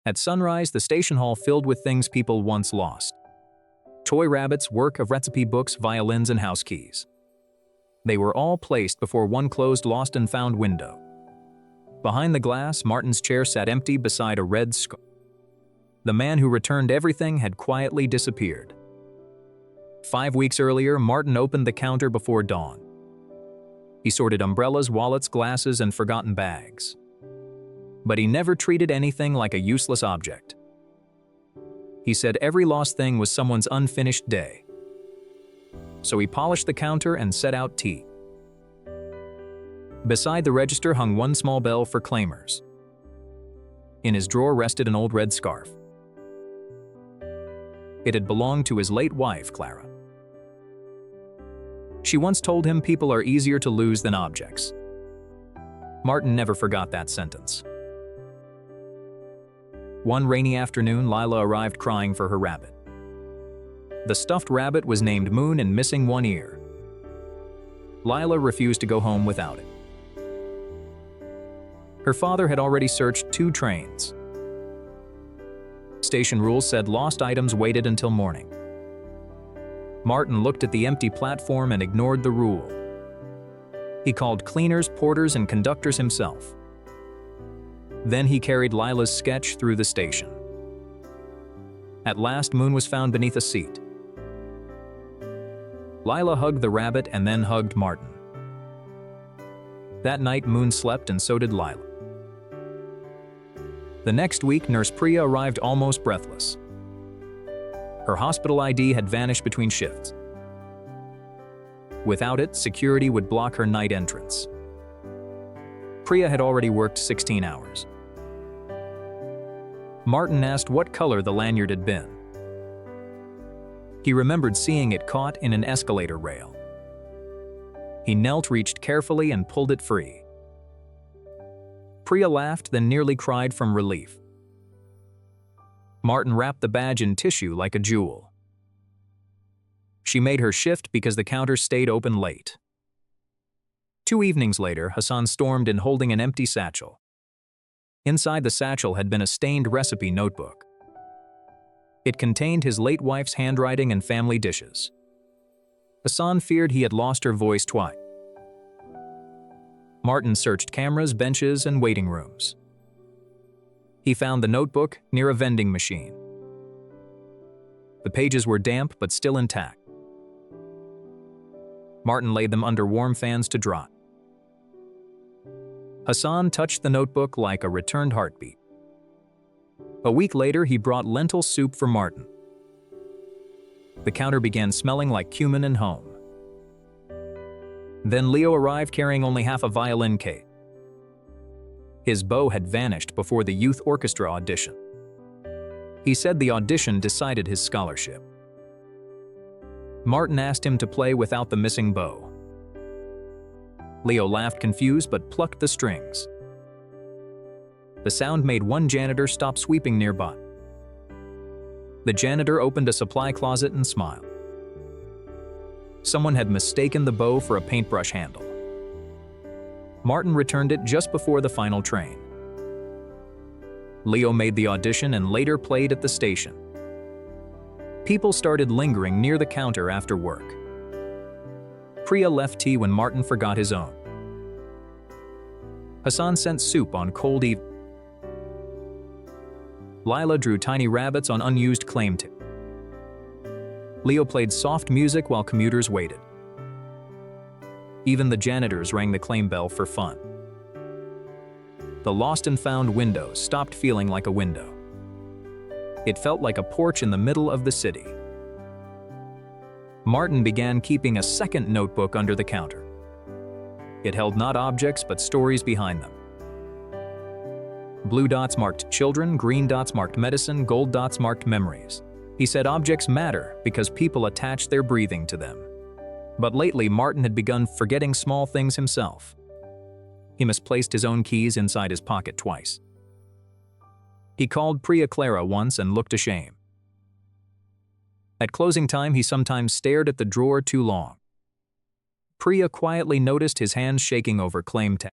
At sunrise, the station hall filled with things people once lost. Toy rabbits, work of recipe books, violins, and house keys. They were all placed before one closed lost and found window. Behind the glass, Martin's chair sat empty beside a red skull. The man who returned everything had quietly disappeared. 5 weeks earlier, Martin opened the counter before dawn. He sorted umbrellas, wallets, glasses, and forgotten bags. But he never treated anything like a useless object. He said every lost thing was someone's unfinished day. So he polished the counter and set out tea. Beside the register hung one small bell for claimers. In his drawer rested an old red scarf. It had belonged to his late wife, Clara. She once told him people are easier to lose than objects. Martin never forgot that sentence. One rainy afternoon, Lila arrived crying for her rabbit. The stuffed rabbit was named Moon and missing one ear. Lila refused to go home without it. Her father had already searched 2 trains. Station rules said lost items waited until morning. Martin looked at the empty platform and ignored the rule. He called cleaners, porters, and conductors himself. Then he carried Lila's sketch through the station. At last, Moon was found beneath a seat. Lila hugged the rabbit and then hugged Martin. That night, Moon slept and so did Lila. The next week, Nurse Priya arrived almost breathless. Her hospital ID had vanished between shifts. Without it, security would block her night entrance. Priya had already worked 16 hours. Martin asked what color the lanyard had been. He remembered seeing it caught in an escalator rail. He knelt, reached carefully, and pulled it free. Priya laughed, then nearly cried from relief. Martin wrapped the badge in tissue like a jewel. She made her shift because the counter stayed open late. 2 evenings later, Hassan stormed in holding an empty satchel. Inside the satchel had been a stained recipe notebook. It contained his late wife's handwriting and family dishes. Hassan feared he had lost her voice twice. Martin searched cameras, benches, and waiting rooms. He found the notebook near a vending machine. The pages were damp but still intact. Martin laid them under warm fans to dry. Hassan touched the notebook like a returned heartbeat. A week later, he brought lentil soup for Martin. The counter began smelling like cumin and home. Then Leo arrived carrying only half a violin case. His bow had vanished before the youth orchestra audition. He said the audition decided his scholarship. Martin asked him to play without the missing bow. Leo laughed, confused, but plucked the strings. The sound made one janitor stop sweeping nearby. The janitor opened a supply closet and smiled. Someone had mistaken the bow for a paintbrush handle. Martin returned it just before the final train. Leo made the audition and later played at the station. People started lingering near the counter after work. Priya left tea when Martin forgot his own. Hassan sent soup on cold evening. Lila drew tiny rabbits on unused claim tape. Leo played soft music while commuters waited. Even the janitors rang the claim bell for fun. The lost and found window stopped feeling like a window. It felt like a porch in the middle of the city. Martin began keeping a second notebook under the counter. It held not objects but stories behind them. Blue dots marked children, green dots marked medicine, gold dots marked memories. He said objects matter because people attach their breathing to them. But lately, Martin had begun forgetting small things himself. He misplaced his own keys inside his pocket twice. He called Priya Clara once and looked ashamed. At closing time, he sometimes stared at the drawer too long. Priya quietly noticed his hands shaking over claim tag.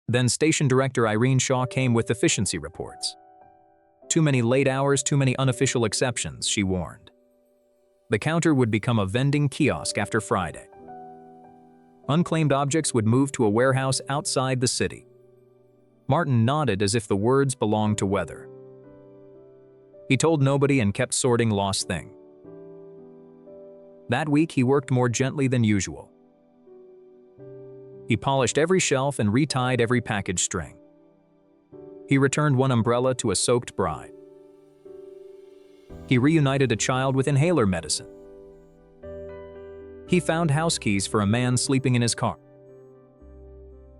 Then station director Irene Shaw came with efficiency reports. too many late hours, too many unofficial exceptions, she warned. The counter would become a vending kiosk after Friday. Unclaimed objects would move to a warehouse outside the city. Martin nodded as if the words belonged to weather. He told nobody and kept sorting lost things. That week he worked more gently than usual. He polished every shelf and retied every package string. He returned one umbrella to a soaked bride. He reunited a child with inhaler medicine. He found house keys for a man sleeping in his car.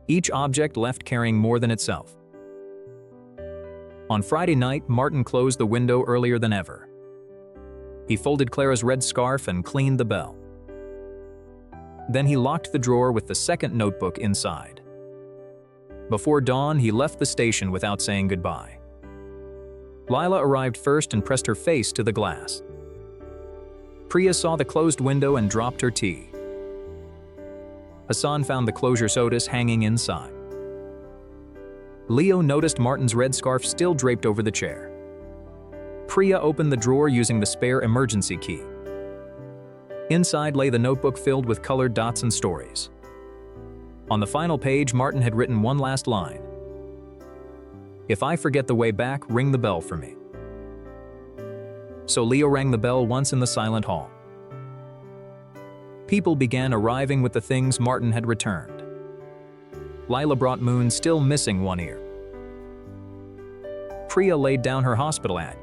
Each object left carrying more than itself. On Friday night, Martin closed the window earlier than ever. He folded Clara's red scarf and cleaned the bell. Then he locked the drawer with the second notebook inside. Before dawn, he left the station without saying goodbye. Lila arrived first and pressed her face to the glass. Priya saw the closed window and dropped her tea. Hassan found the closure sodas hanging inside. Leo noticed Martin's red scarf still draped over the chair. Priya opened the drawer using the spare emergency key. Inside lay the notebook filled with colored dots and stories. On the final page, Martin had written one last line. "If I forget the way back, ring the bell for me." So Leo rang the bell once in the silent hall. People began arriving with the things Martin had returned. Lila brought Moon, still missing one ear. Priya laid down her hospital ad.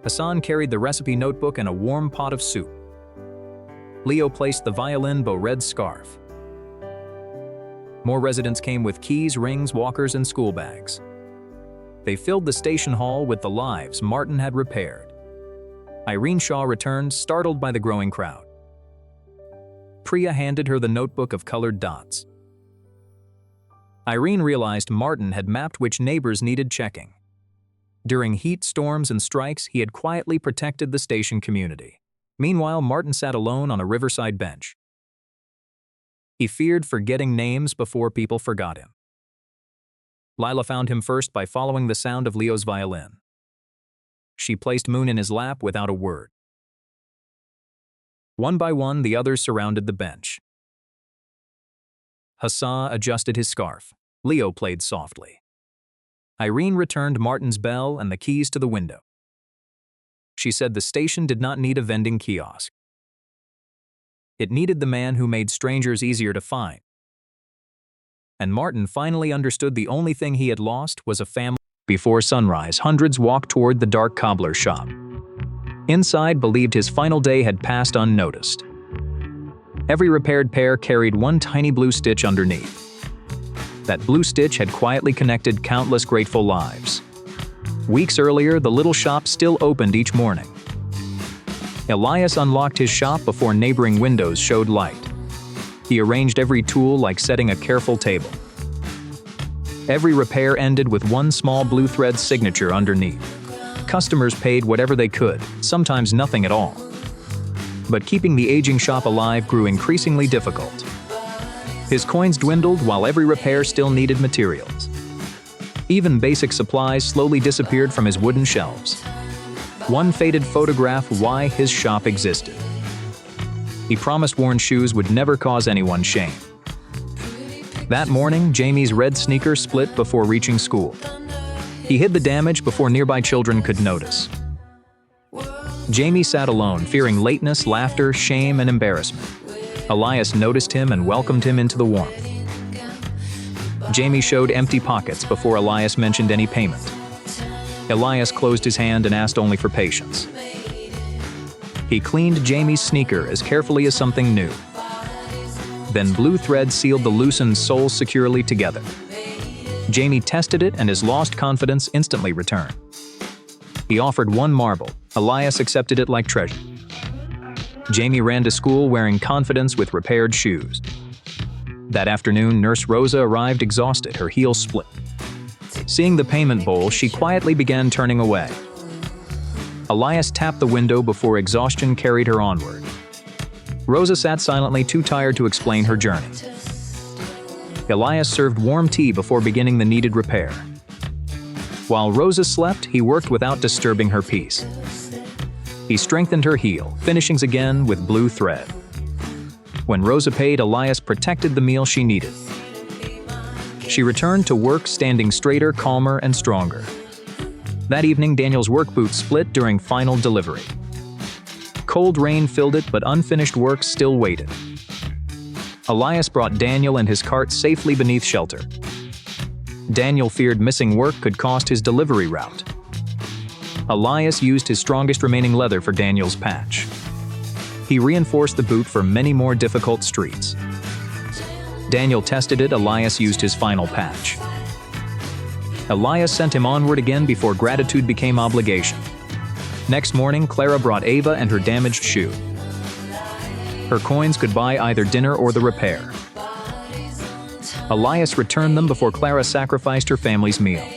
Hassan carried the recipe notebook and a warm pot of soup. Leo placed the violin bow red scarf. More residents came with keys, rings, walkers, and school bags. They filled the station hall with the lives Martin had repaired. Irene Shaw returned, startled by the growing crowd. Priya handed her the notebook of colored dots. Irene realized Martin had mapped which neighbors needed checking. During heat, storms, and strikes, he had quietly protected the station community. Meanwhile, Martin sat alone on a riverside bench. He feared forgetting names before people forgot him. Lila found him first by following the sound of Leo's violin. She placed Moon in his lap without a word. One by one, the others surrounded the bench. Hassan adjusted his scarf. Leo played softly. Irene returned Martin's bell and the keys to the window. She said the station did not need a vending kiosk. It needed the man who made strangers easier to find. And Martin finally understood the only thing he had lost was a family. Before sunrise, hundreds walked toward the dark cobbler shop. Inside believed his final day had passed unnoticed. Every repaired pair carried one tiny blue stitch underneath. That blue stitch had quietly connected countless grateful lives. Weeks earlier, the little shop still opened each morning. Elias unlocked his shop before neighboring windows showed light. He arranged every tool like setting a careful table. Every repair ended with one small blue thread signature underneath. Customers paid whatever they could, sometimes nothing at all. But keeping the aging shop alive grew increasingly difficult. His coins dwindled while every repair still needed materials. Even basic supplies slowly disappeared from his wooden shelves. One faded photograph why his shop existed. He promised worn shoes would never cause anyone shame. That morning, Jamie's red sneaker split before reaching school. He hid the damage before nearby children could notice. Jamie sat alone, fearing lateness, laughter, shame, and embarrassment. Elias noticed him and welcomed him into the warmth. Jamie showed empty pockets before Elias mentioned any payment. Elias closed his hand and asked only for patience. He cleaned Jamie's sneaker as carefully as something new. Then blue thread sealed the loosened soles securely together. Jamie tested it and his lost confidence instantly returned. He offered one marble. Elias accepted it like treasure. Jamie ran to school wearing confidence with repaired shoes. That afternoon, Nurse Rosa arrived exhausted, her heels split. Seeing the payment bowl, she quietly began turning away. Elias tapped the window before exhaustion carried her onward. Rosa sat silently, too tired to explain her journey. Elias served warm tea before beginning the needed repair. While Rosa slept, he worked without disturbing her peace. He strengthened her heel, finishing again with blue thread. When Rosa paid, Elias protected the meal she needed. She returned to work standing straighter, calmer, and stronger. That evening, Daniel's work boot split during final delivery. Cold rain filled it, but unfinished work still waited. Elias brought Daniel and his cart safely beneath shelter. Daniel feared missing work could cost his delivery route. Elias used his strongest remaining leather for Daniel's patch. He reinforced the boot for many more difficult streets. Daniel tested it, Elias used his final patch. Elias sent him onward again before gratitude became obligation. Next morning, Clara brought Ava and her damaged shoe. Her coins could buy either dinner or the repair. Elias returned them before Clara sacrificed her family's meal.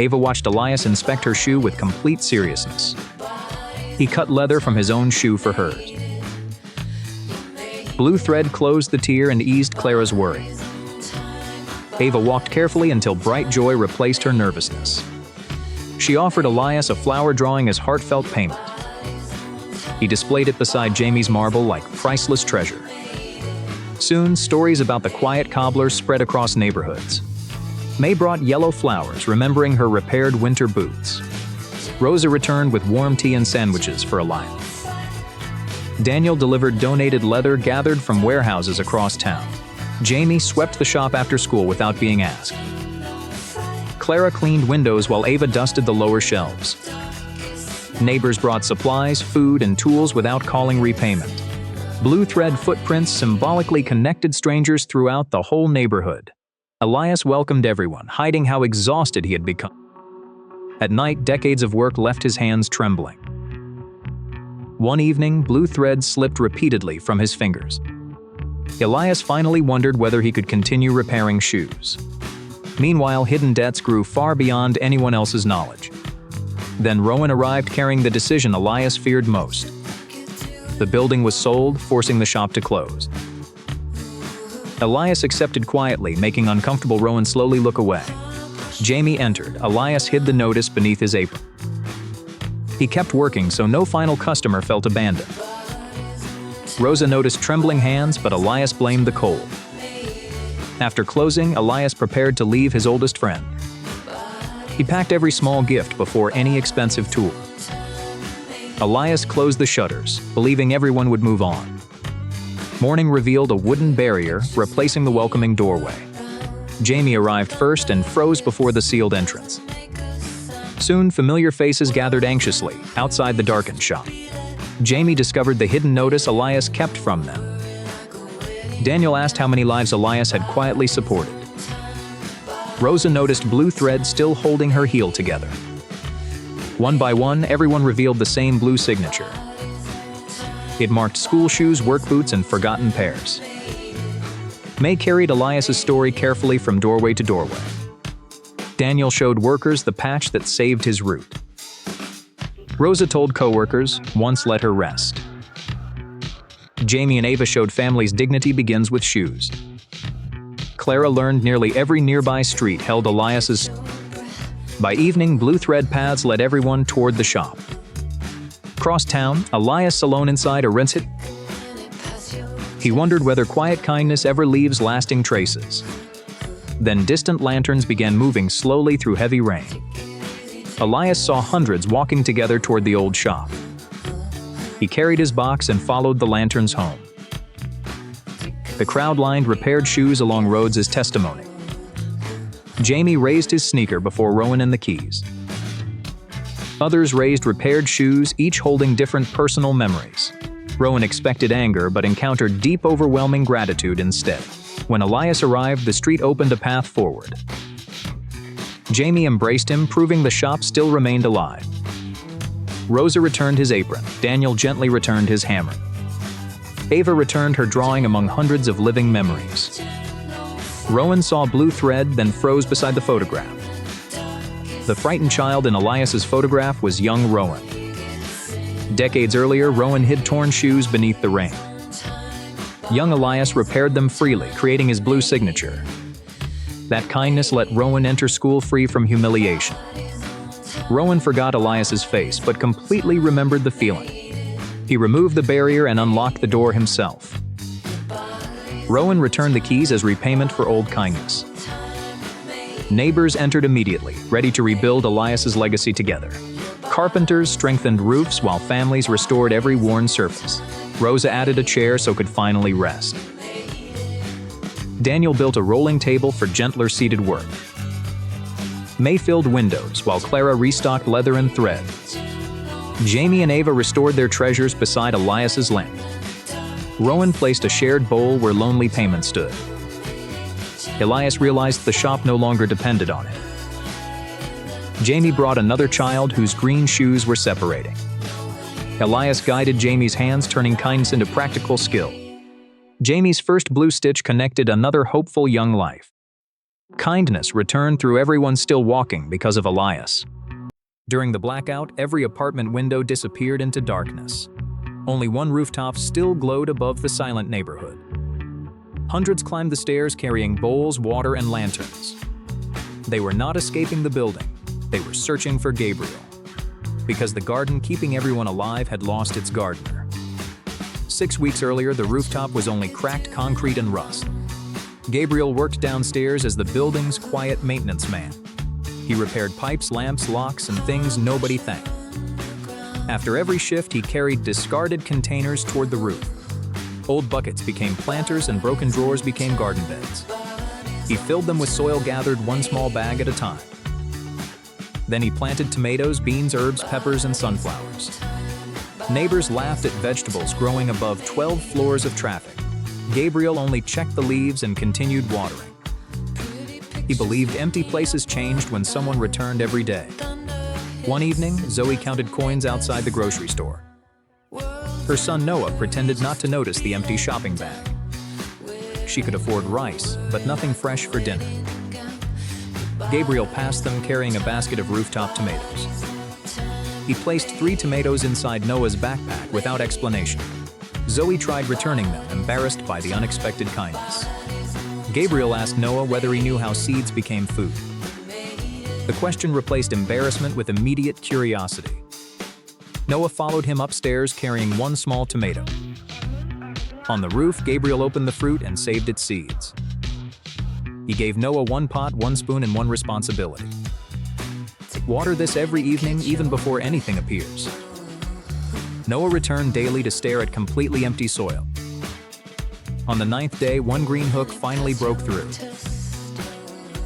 Ava watched Elias inspect her shoe with complete seriousness. He cut leather from his own shoe for hers. Blue thread closed the tear and eased Clara's worry. Ava walked carefully until bright joy replaced her nervousness. She offered Elias a flower drawing as heartfelt payment. He displayed it beside Jamie's marble like priceless treasure. Soon, stories about the quiet cobbler spread across neighborhoods. May brought yellow flowers, remembering her repaired winter boots. Rosa returned with warm tea and sandwiches for Elias. Daniel delivered donated leather gathered from warehouses across town. Jamie swept the shop after school without being asked. Clara cleaned windows while Ava dusted the lower shelves. Neighbors brought supplies, food, and tools without calling repayment. Blue thread footprints symbolically connected strangers throughout the whole neighborhood. Elias welcomed everyone, hiding how exhausted he had become. At night, decades of work left his hands trembling. One evening, blue thread slipped repeatedly from his fingers. Elias finally wondered whether he could continue repairing shoes. Meanwhile, hidden debts grew far beyond anyone else's knowledge. Then Rowan arrived carrying the decision Elias feared most. The building was sold, forcing the shop to close. Elias accepted quietly, making uncomfortable Rowan slowly look away. Jamie entered. Elias hid the notice beneath his apron. He kept working so no final customer felt abandoned. Rosa noticed trembling hands, but Elias blamed the cold. After closing, Elias prepared to leave his oldest friend. He packed every small gift before any expensive tool. Elias closed the shutters, believing everyone would move on. Morning revealed a wooden barrier, replacing the welcoming doorway. Jamie arrived first and froze before the sealed entrance. Soon, familiar faces gathered anxiously outside the darkened shop. Jamie discovered the hidden notice Elias kept from them. Daniel asked how many lives Elias had quietly supported. Rosa noticed blue thread still holding her heel together. One by one, everyone revealed the same blue signature. It marked school shoes, work boots, and forgotten pairs. May carried Elias's story carefully from doorway to doorway. Daniel showed workers the patch that saved his route. Rosa told co-workers, once let her rest. Jamie and Ava showed families dignity begins with shoes. Clara learned nearly every nearby street held Elias's. By evening, blue thread paths led everyone toward the shop. Across town, Elias alone inside a rinse it. He wondered whether quiet kindness ever leaves lasting traces. Then distant lanterns began moving slowly through heavy rain. Elias saw hundreds walking together toward the old shop. He carried his box and followed the lanterns home. The crowd lined repaired shoes along roads as testimony. Jamie raised his sneaker before Rowan and the keys. Others raised repaired shoes, each holding different personal memories. Rowan expected anger but encountered deep, overwhelming gratitude instead. When Elias arrived, the street opened a path forward. Jamie embraced him, proving the shop still remained alive. Rosa returned his apron. Daniel gently returned his hammer. Ava returned her drawing among hundreds of living memories. Rowan saw blue thread, then froze beside the photograph. The frightened child in Elias's photograph was young Rowan. Decades earlier, Rowan hid torn shoes beneath the rain. Young Elias repaired them freely, creating his blue signature. That kindness let Rowan enter school free from humiliation. Rowan forgot Elias's face, but completely remembered the feeling. He removed the barrier and unlocked the door himself. Rowan returned the keys as repayment for old kindness. Neighbors entered immediately, ready to rebuild Elias's legacy together. Carpenters strengthened roofs while families restored every worn surface. Rosa added a chair so could finally rest. Daniel built a rolling table for gentler seated work. May filled windows while Clara restocked leather and thread. Jamie and Ava restored their treasures beside Elias's lamp. Rowan placed a shared bowl where lonely payment stood. Elias realized the shop no longer depended on him. Jamie brought another child whose green shoes were separating. Elias guided Jamie's hands, turning kindness into practical skill. Jamie's first blue stitch connected another hopeful young life. Kindness returned through everyone still walking because of Elias. During the blackout, every apartment window disappeared into darkness. Only one rooftop still glowed above the silent neighborhood. Hundreds climbed the stairs carrying bowls, water, and lanterns. They were not escaping the building. They were searching for Gabriel. Because the garden keeping everyone alive had lost its gardener. 6 weeks earlier, the rooftop was only cracked concrete and rust. Gabriel worked downstairs as the building's quiet maintenance man. He repaired pipes, lamps, locks, and things nobody thanked. After every shift, he carried discarded containers toward the roof. Old buckets became planters and broken drawers became garden beds. He filled them with soil gathered one small bag at a time. Then he planted tomatoes, beans, herbs, peppers, and sunflowers. Neighbors laughed at vegetables growing above 12 floors of traffic. Gabriel only checked the leaves and continued watering. He believed empty places changed when someone returned every day. One evening, Zoe counted coins outside the grocery store. Her son Noah pretended not to notice the empty shopping bag. She could afford rice, but nothing fresh for dinner. Gabriel passed them carrying a basket of rooftop tomatoes. He placed 3 tomatoes inside Noah's backpack without explanation. Zoe tried returning them, embarrassed by the unexpected kindness. Gabriel asked Noah whether he knew how seeds became food. The question replaced embarrassment with immediate curiosity. Noah followed him upstairs carrying 1 small tomato. On the roof, Gabriel opened the fruit and saved its seeds. He gave Noah 1 pot, 1 spoon, and 1 responsibility. Water this every evening, even before anything appears. Noah returned daily to stare at completely empty soil. On the 9th day, 1 green hook finally broke through.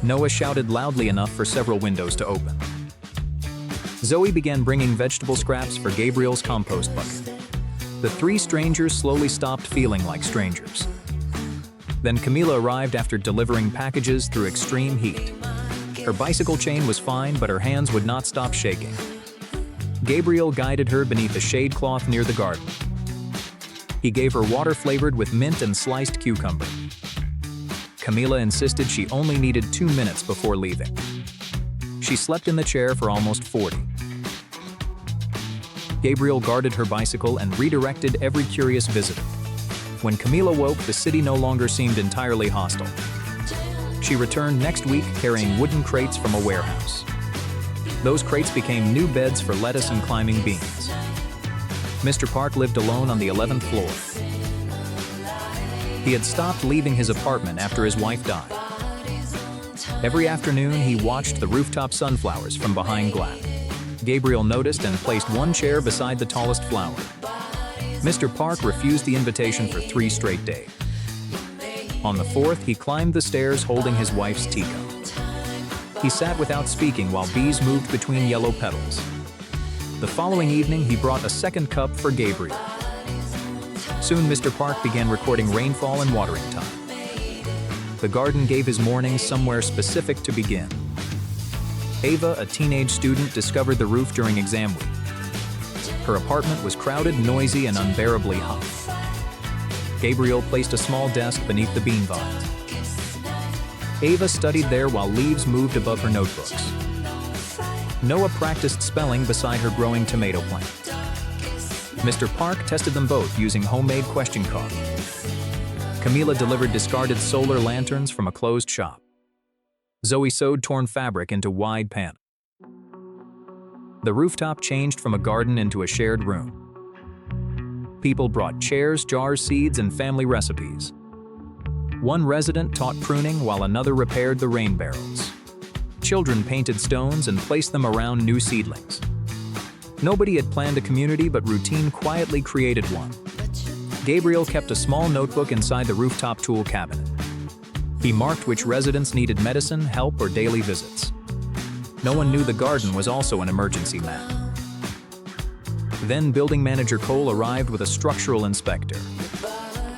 Noah shouted loudly enough for several windows to open. Zoe began bringing vegetable scraps for Gabriel's compost bucket. The 3 strangers slowly stopped feeling like strangers. Then Camila arrived after delivering packages through extreme heat. Her bicycle chain was fine, but her hands would not stop shaking. Gabriel guided her beneath a shade cloth near the garden. He gave her water flavored with mint and sliced cucumber. Camila insisted she only needed 2 minutes before leaving. She slept in the chair for almost 40. Gabriel guarded her bicycle and redirected every curious visitor. When Camila woke, the city no longer seemed entirely hostile. She returned next week carrying wooden crates from a warehouse. Those crates became new beds for lettuce and climbing beans. Mr. Park lived alone on the 11th floor. He had stopped leaving his apartment after his wife died. Every afternoon, he watched the rooftop sunflowers from behind glass. Gabriel noticed and placed 1 chair beside the tallest flower. Mr. Park refused the invitation for 3 straight days. On the 4th, he climbed the stairs holding his wife's teacup. He sat without speaking while bees moved between yellow petals. The following evening, he brought a 2nd cup for Gabriel. Soon, Mr. Park began recording rainfall and watering time. The garden gave his mornings somewhere specific to begin. Ava, a teenage student, discovered the roof during exam week. Her apartment was crowded, noisy, and unbearably hot. Gabriel placed a small desk beneath the bean vines. Ava studied there while leaves moved above her notebooks. Noah practiced spelling beside her growing tomato plant. Mr. Park tested them both using homemade question cards. Camila delivered discarded solar lanterns from a closed shop. Zoe sewed torn fabric into wide panels. The rooftop changed from a garden into a shared room. People brought chairs, jars, seeds, and family recipes. One resident taught pruning while another repaired the rain barrels. Children painted stones and placed them around new seedlings. Nobody had planned a community, but routine quietly created one. Gabriel kept a small notebook inside the rooftop tool cabinet. He marked which residents needed medicine, help, or daily visits. No one knew the garden was also an emergency map. Then building manager Cole arrived with a structural inspector.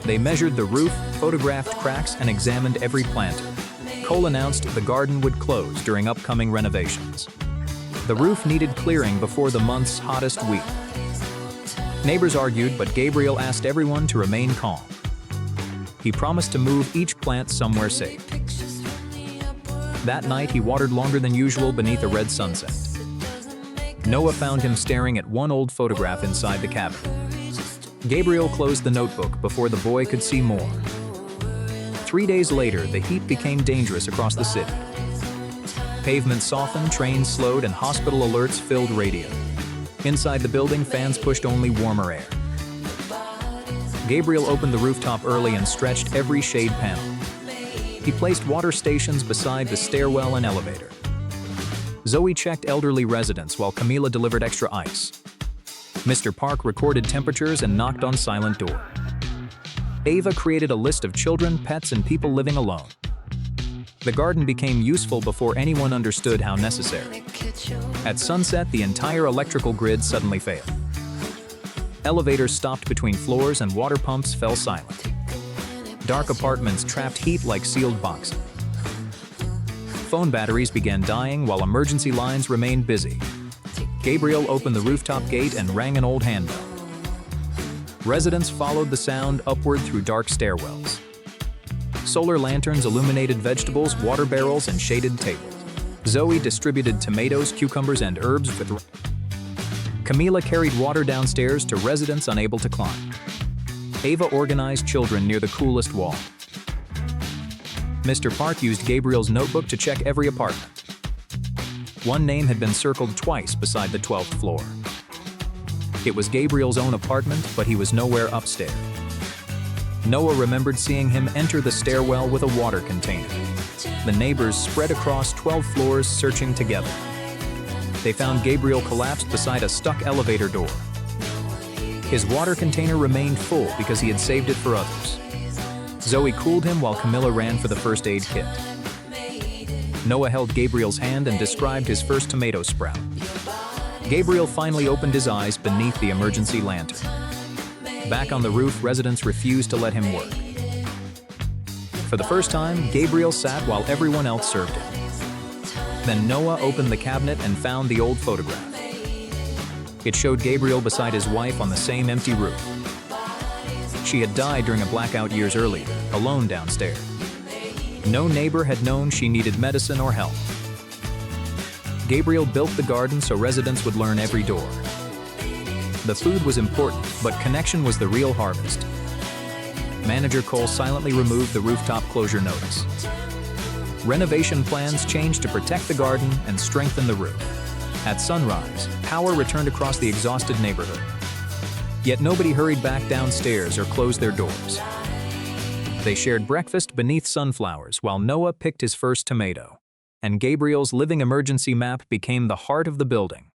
They measured the roof, photographed cracks, and examined every planter. Cole announced the garden would close during upcoming renovations. The roof needed clearing before the month's hottest week. Neighbors argued, but Gabriel asked everyone to remain calm. He promised to move each plant somewhere safe. That night, he watered longer than usual beneath a red sunset. Noah found him staring at one old photograph inside the cabin. Gabriel closed the notebook before the boy could see more. 3 days later, the heat became dangerous across the city. Pavements softened, trains slowed, and hospital alerts filled radio. Inside the building, fans pushed only warmer air. Gabriel opened the rooftop early and stretched every shade panel. He placed water stations beside the stairwell and elevator. Zoe checked elderly residents while Camila delivered extra ice. Mr. Park recorded temperatures and knocked on silent door. Ava created a list of children, pets, and people living alone. The garden became useful before anyone understood how necessary. At sunset, the entire electrical grid suddenly failed. Elevators stopped between floors and water pumps fell silent. Dark apartments trapped heat like sealed boxes. Phone batteries began dying while emergency lines remained busy. Gabriel opened the rooftop gate and rang an old handbell. Residents followed the sound upward through dark stairwells. Solar lanterns illuminated vegetables, water barrels, and shaded tables. Zoe distributed tomatoes, cucumbers, and herbs with. Camila carried water downstairs to residents unable to climb. Ava organized children near the coolest wall. Mr. Park used Gabriel's notebook to check every apartment. One name had been circled twice beside the 12th floor. It was Gabriel's own apartment, but he was nowhere upstairs. Noah remembered seeing him enter the stairwell with a water container. The neighbors spread across 12 floors searching together. They found Gabriel collapsed beside a stuck elevator door. His water container remained full because he had saved it for others. Zoe cooled him while Camilla ran for the first aid kit. Noah held Gabriel's hand and described his first tomato sprout. Gabriel finally opened his eyes beneath the emergency lantern. Back on the roof, residents refused to let him work. For the first time, Gabriel sat while everyone else served him. Then Noah opened the cabinet and found the old photograph. It showed Gabriel beside his wife on the same empty roof. She had died during a blackout years earlier, alone downstairs. No neighbor had known she needed medicine or help. Gabriel built the garden so residents would learn every door. The food was important, but connection was the real harvest. Manager Cole silently removed the rooftop closure notice. Renovation plans changed to protect the garden and strengthen the roof. At sunrise, power returned across the exhausted neighborhood. Yet nobody hurried back downstairs or closed their doors. They shared breakfast beneath sunflowers while Noah picked his first tomato, and Gabriel's living emergency map became the heart of the building.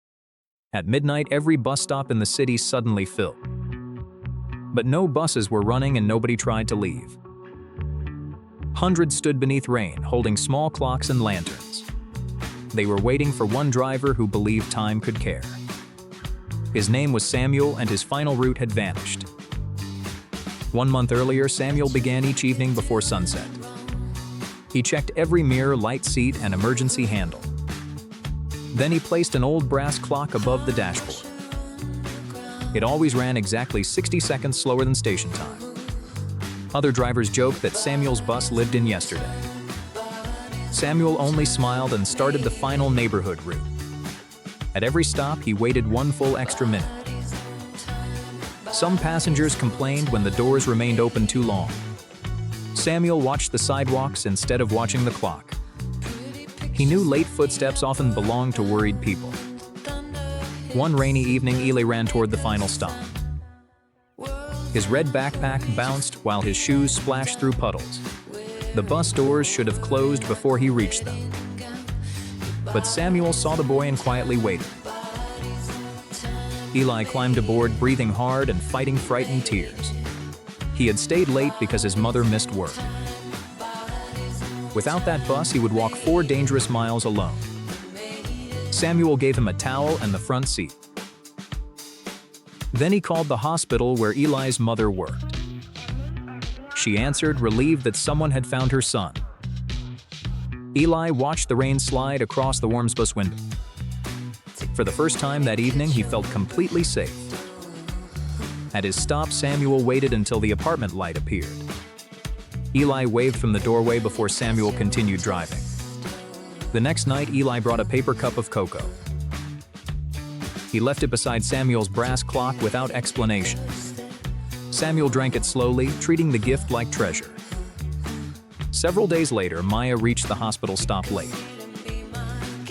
At midnight, every bus stop in the city suddenly filled. But no buses were running and nobody tried to leave. Hundreds stood beneath rain, holding small clocks and lanterns. They were waiting for one driver who believed time could care. His name was Samuel, and his final route had vanished. 1 month earlier, Samuel began each evening before sunset. He checked every mirror, light seat, and emergency handle. Then he placed an old brass clock above the dashboard. It always ran exactly 60 seconds slower than station time. Other drivers joked that Samuel's bus lived in yesterday. Samuel only smiled and started the final neighborhood route. At every stop, he waited 1 full extra minute. Some passengers complained when the doors remained open too long. Samuel watched the sidewalks instead of watching the clock. He knew late footsteps often belonged to worried people. One rainy evening, Eli ran toward the final stop. His red backpack bounced while his shoes splashed through puddles. The bus doors should have closed before he reached them. But Samuel saw the boy and quietly waited. Eli climbed aboard, breathing hard and fighting frightened tears. He had stayed late because his mother missed work. Without that bus, he would walk 4 dangerous miles alone. Samuel gave him a towel and the front seat. Then he called the hospital where Eli's mother worked. She answered, relieved that someone had found her son. Eli watched the rain slide across the Wormsbus window. For the first time that evening, he felt completely safe. At his stop, Samuel waited until the apartment light appeared. Eli waved from the doorway before Samuel continued driving. The next night, Eli brought a paper cup of cocoa. He left it beside Samuel's brass clock without explanation. Samuel drank it slowly, treating the gift like treasure. Several days later, Maya reached the hospital stop late.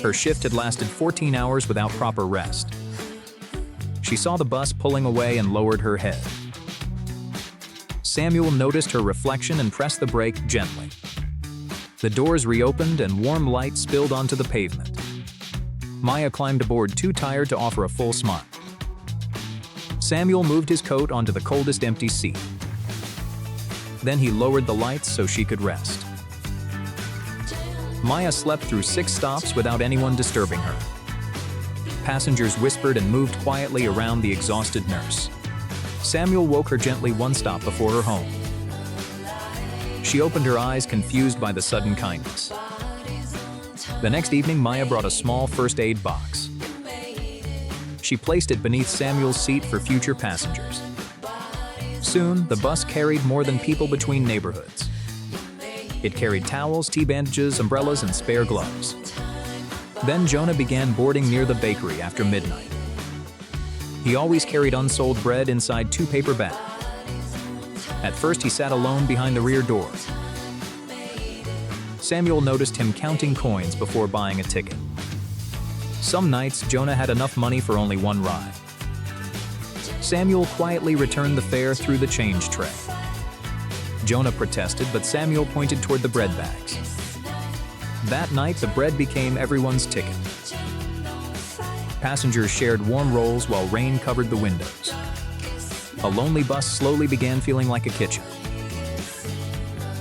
Her shift had lasted 14 hours without proper rest. She saw the bus pulling away and lowered her head. Samuel noticed her reflection and pressed the brake gently. The doors reopened and warm light spilled onto the pavement. Maya climbed aboard, too tired to offer a full smile. Samuel moved his coat onto the coldest empty seat. Then he lowered the lights so she could rest. Maya slept through 6 stops without anyone disturbing her. Passengers whispered and moved quietly around the exhausted nurse. Samuel woke her gently 1 stop before her home. She opened her eyes, confused by the sudden kindness. The next evening, Maya brought a small first aid box. She placed it beneath Samuel's seat for future passengers. Soon, the bus carried more than people between neighborhoods. It carried towels, tea bandages, umbrellas, and spare gloves. Then Jonah began boarding near the bakery after midnight. He always carried unsold bread inside 2 paper bags. At first, he sat alone behind the rear door. Samuel noticed him counting coins before buying a ticket. Some nights, Jonah had enough money for only 1 ride. Samuel quietly returned the fare through the change tray. Jonah protested, but Samuel pointed toward the bread bags. That night, the bread became everyone's ticket. Passengers shared warm rolls while rain covered the windows. A lonely bus slowly began feeling like a kitchen.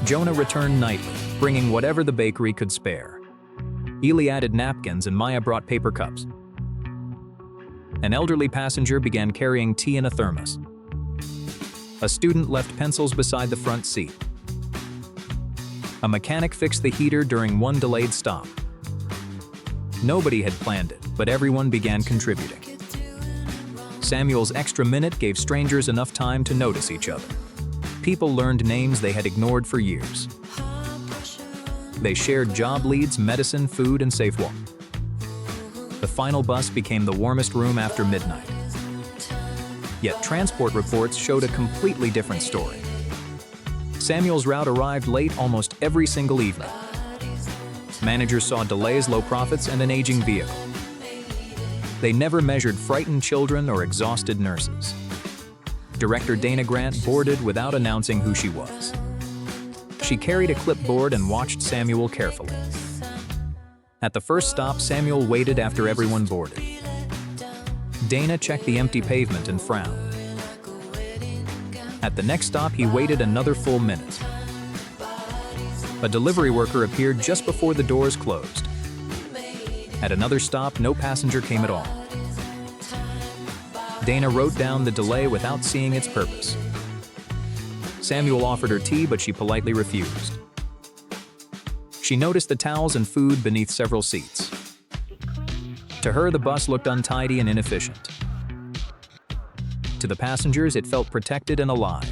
Jonah returned nightly, bringing whatever the bakery could spare. Eli added napkins and Maya brought paper cups. An elderly passenger began carrying tea in a thermos. A student left pencils beside the front seat. A mechanic fixed the heater during 1 delayed stop. Nobody had planned it, but everyone began contributing. Samuel's extra minute gave strangers enough time to notice each other. People learned names they had ignored for years. They shared job leads, medicine, food, and safe walk. The final bus became the warmest room after midnight. Yet transport reports showed a completely different story. Samuel's route arrived late almost every single evening. Managers saw delays, low profits, and an aging vehicle. They never measured frightened children or exhausted nurses. Director Dana Grant boarded without announcing who she was. She carried a clipboard and watched Samuel carefully. At the first stop, Samuel waited after everyone boarded. Dana checked the empty pavement and frowned. At the next stop, he waited another full minute. A delivery worker appeared just before the doors closed. At another stop, no passenger came at all. Dana wrote down the delay without seeing its purpose. Samuel offered her tea, but she politely refused. She noticed the towels and food beneath several seats. To her, the bus looked untidy and inefficient. To the passengers, it felt protected and alive.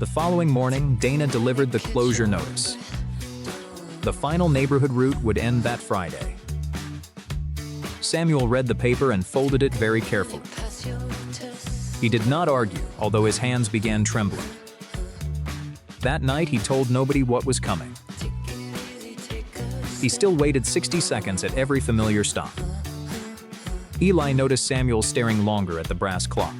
The following morning, Dana delivered the closure notice. The final neighborhood route would end that Friday. Samuel read the paper and folded it very carefully. He did not argue, although his hands began trembling. That night, he told nobody what was coming. He still waited 60 seconds at every familiar stop. Eli noticed Samuel staring longer at the brass clock.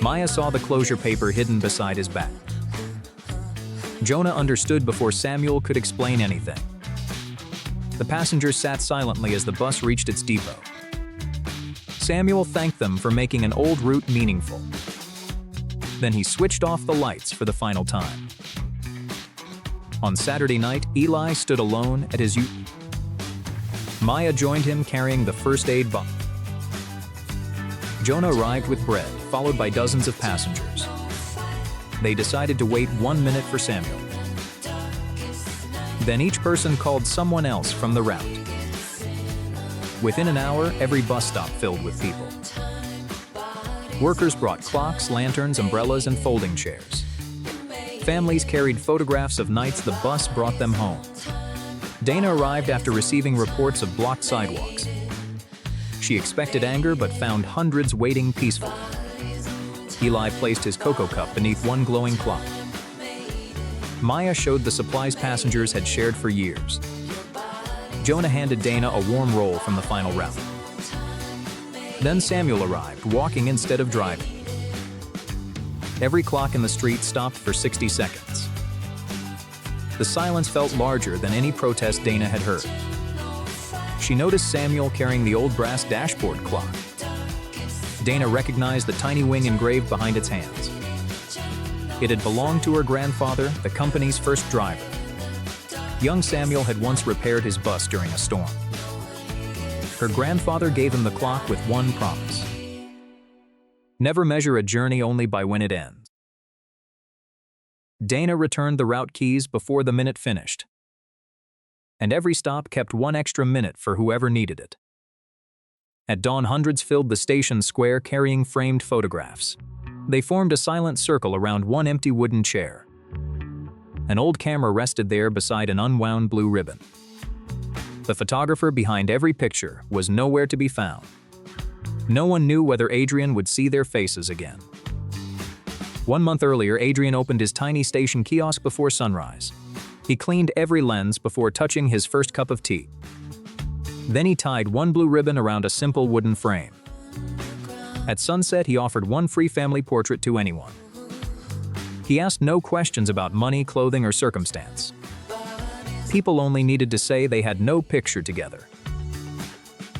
Maya saw the closure paper hidden beside his back. Jonah understood before Samuel could explain anything. The passengers sat silently as the bus reached its depot. Samuel thanked them for making an old route meaningful. Then he switched off the lights for the final time. On Saturday night, Eli stood alone at his ute. Maya joined him carrying the first aid box. Jonah arrived with bread, followed by dozens of passengers. They decided to wait 1 minute for Samuel. Then each person called someone else from the route. Within an hour, every bus stop filled with people. Workers brought clocks, lanterns, umbrellas, and folding chairs. Families carried photographs of nights the bus brought them home. Dana arrived after receiving reports of blocked sidewalks. She expected anger but found hundreds waiting peacefully. Eli placed his cocoa cup beneath one glowing clock. Maya showed the supplies passengers had shared for years. Jonah handed Dana a warm roll from the final route. Then Samuel arrived, walking instead of driving. Every clock in the street stopped for 60 seconds. The silence felt larger than any protest Dana had heard. She noticed Samuel carrying the old brass dashboard clock. Dana recognized the tiny wing engraved behind its hands. It had belonged to her grandfather, the company's first driver. Young Samuel had once repaired his bus during a storm. Her grandfather gave him the clock with one promise: never measure a journey only by when it ends. Dana returned the route keys before the minute finished, and every stop kept 1 extra minute for whoever needed it. At dawn, hundreds filled the station square carrying framed photographs. They formed a silent circle around one empty wooden chair. An old camera rested there beside an unwound blue ribbon. The photographer behind every picture was nowhere to be found. No one knew whether Adrian would see their faces again. 1 month earlier, Adrian opened his tiny station kiosk before sunrise. He cleaned every lens before touching his first cup of tea. Then he tied one blue ribbon around a simple wooden frame. At sunset, he offered one free family portrait to anyone. He asked no questions about money, clothing, or circumstance. People only needed to say they had no picture together.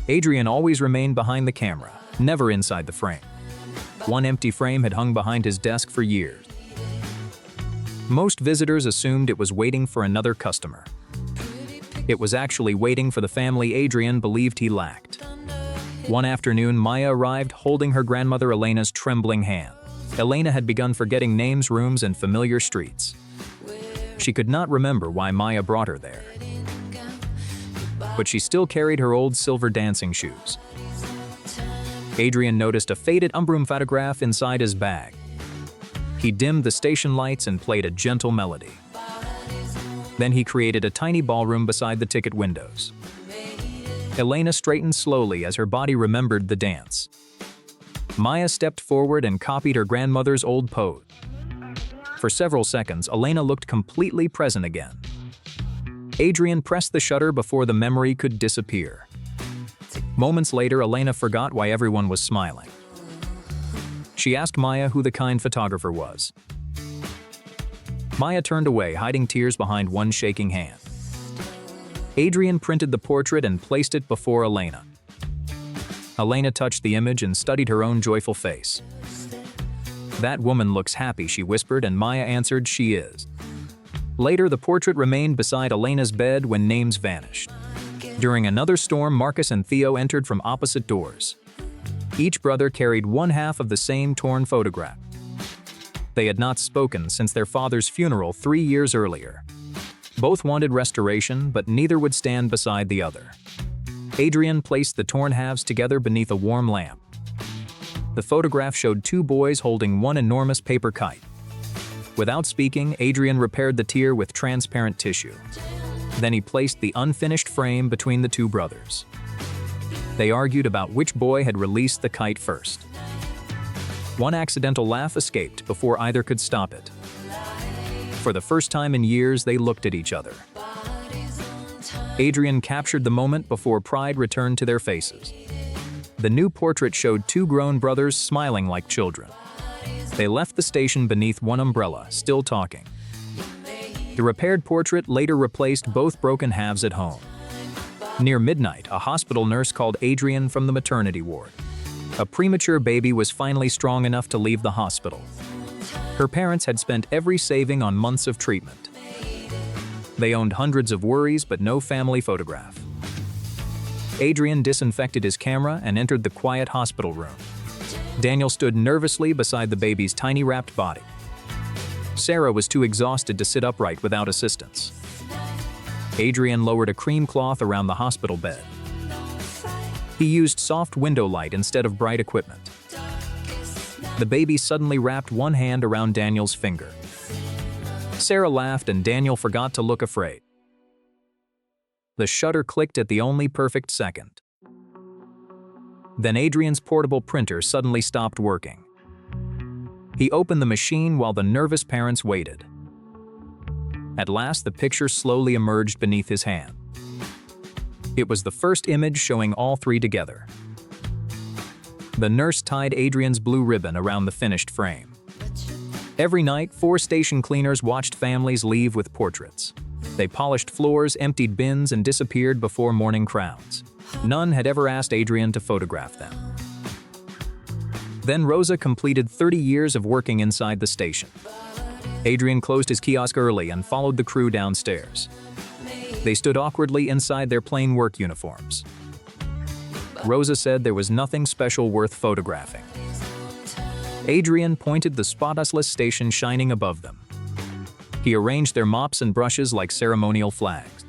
Adrian always remained behind the camera, never inside the frame. One empty frame had hung behind his desk for years. Most visitors assumed it was waiting for another customer. It was actually waiting for the family Adrian believed he lacked. One afternoon, Maya arrived holding her grandmother Elena's trembling hand. Elena had begun forgetting names, rooms, and familiar streets. She could not remember why Maya brought her there. But she still carried her old silver dancing shoes. Adrian noticed a faded Umbrum photograph inside his bag. He dimmed the station lights and played a gentle melody. Then he created a tiny ballroom beside the ticket windows. Elena straightened slowly as her body remembered the dance. Maya stepped forward and copied her grandmother's old pose. For several seconds, Elena looked completely present again. Adrian pressed the shutter before the memory could disappear. Moments later, Elena forgot why everyone was smiling. She asked Maya who the kind photographer was. Maya turned away, hiding tears behind one shaking hand. Adrian printed the portrait and placed it before Elena. Elena touched the image and studied her own joyful face. "That woman looks happy," she whispered, and Maya answered, "She is." Later, the portrait remained beside Elena's bed when names vanished. During another storm, Marcus and Theo entered from opposite doors. Each brother carried one half of the same torn photograph. They had not spoken since their father's funeral 3 years earlier. Both wanted restoration, but neither would stand beside the other. Adrian placed the torn halves together beneath a warm lamp. The photograph showed 2 boys holding one enormous paper kite. Without speaking, Adrian repaired the tear with transparent tissue. Then he placed the unfinished frame between the 2 brothers. They argued about which boy had released the kite first. One accidental laugh escaped before either could stop it. For the first time in years, they looked at each other. Adrian captured the moment before pride returned to their faces. The new portrait showed two grown brothers smiling like children. They left the station beneath one umbrella, still talking. The repaired portrait later replaced both broken halves at home. Near midnight, a hospital nurse called Adrian from the maternity ward. A premature baby was finally strong enough to leave the hospital. Her parents had spent every saving on months of treatment. They owned hundreds of worries but no family photograph. Adrian disinfected his camera and entered the quiet hospital room. Daniel stood nervously beside the baby's tiny wrapped body. Sarah was too exhausted to sit upright without assistance. Adrian lowered a cream cloth around the hospital bed. He used soft window light instead of bright equipment. The baby suddenly wrapped one hand around Daniel's finger. Sarah laughed and Daniel forgot to look afraid. The shutter clicked at the only perfect second. Then Adrian's portable printer suddenly stopped working. He opened the machine while the nervous parents waited. At last, the picture slowly emerged beneath his hand. It was the first image showing all three together. The nurse tied Adrian's blue ribbon around the finished frame. Every night, 4 station cleaners watched families leave with portraits. They polished floors, emptied bins, and disappeared before morning crowds. None had ever asked Adrian to photograph them. Then Rosa completed 30 years of working inside the station. Adrian closed his kiosk early and followed the crew downstairs. They stood awkwardly inside their plain work uniforms. Rosa said there was nothing special worth photographing. Adrian pointed the spotless station shining above them. He arranged their mops and brushes like ceremonial flags.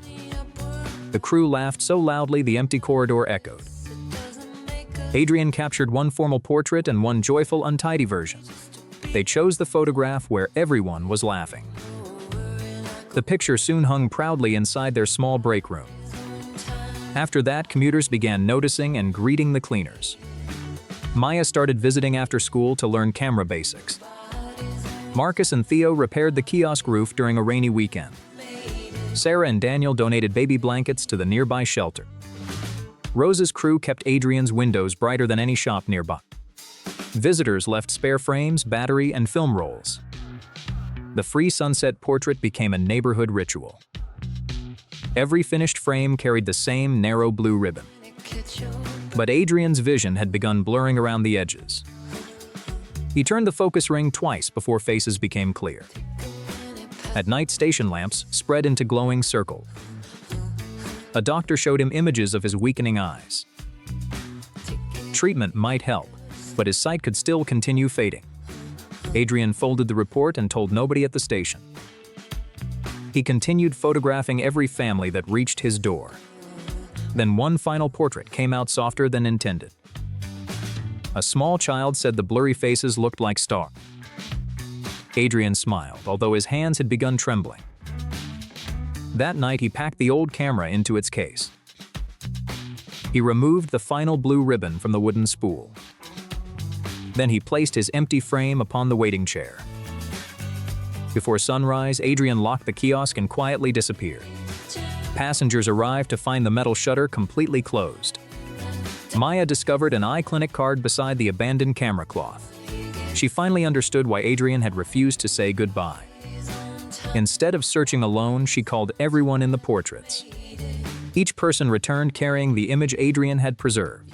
The crew laughed so loudly the empty corridor echoed. Adrian captured one formal portrait and one joyful, untidy version. They chose the photograph where everyone was laughing. The picture soon hung proudly inside their small break room. After that, commuters began noticing and greeting the cleaners. Maya started visiting after school to learn camera basics. Marcus and Theo repaired the kiosk roof during a rainy weekend. Sarah and Daniel donated baby blankets to the nearby shelter. Rosa's crew kept Adrian's windows brighter than any shop nearby. Visitors left spare frames, battery, and film rolls. The free sunset portrait became a neighborhood ritual. Every finished frame carried the same narrow blue ribbon. But Adrian's vision had begun blurring around the edges. He turned the focus ring twice before faces became clear. At night, station lamps spread into glowing circles. A doctor showed him images of his weakening eyes. Treatment might help, but his sight could still continue fading. Adrian folded the report and told nobody at the station. He continued photographing every family that reached his door. Then one final portrait came out softer than intended. A small child said the blurry faces looked like stars. Adrian smiled, although his hands had begun trembling. That night, he packed the old camera into its case. He removed the final blue ribbon from the wooden spool. Then he placed his empty frame upon the waiting chair. Before sunrise, Adrian locked the kiosk and quietly disappeared. Passengers arrived to find the metal shutter completely closed. Maya discovered an eye clinic card beside the abandoned camera cloth. She finally understood why Adrian had refused to say goodbye. Instead of searching alone, she called everyone in the portraits. Each person returned carrying the image Adrian had preserved.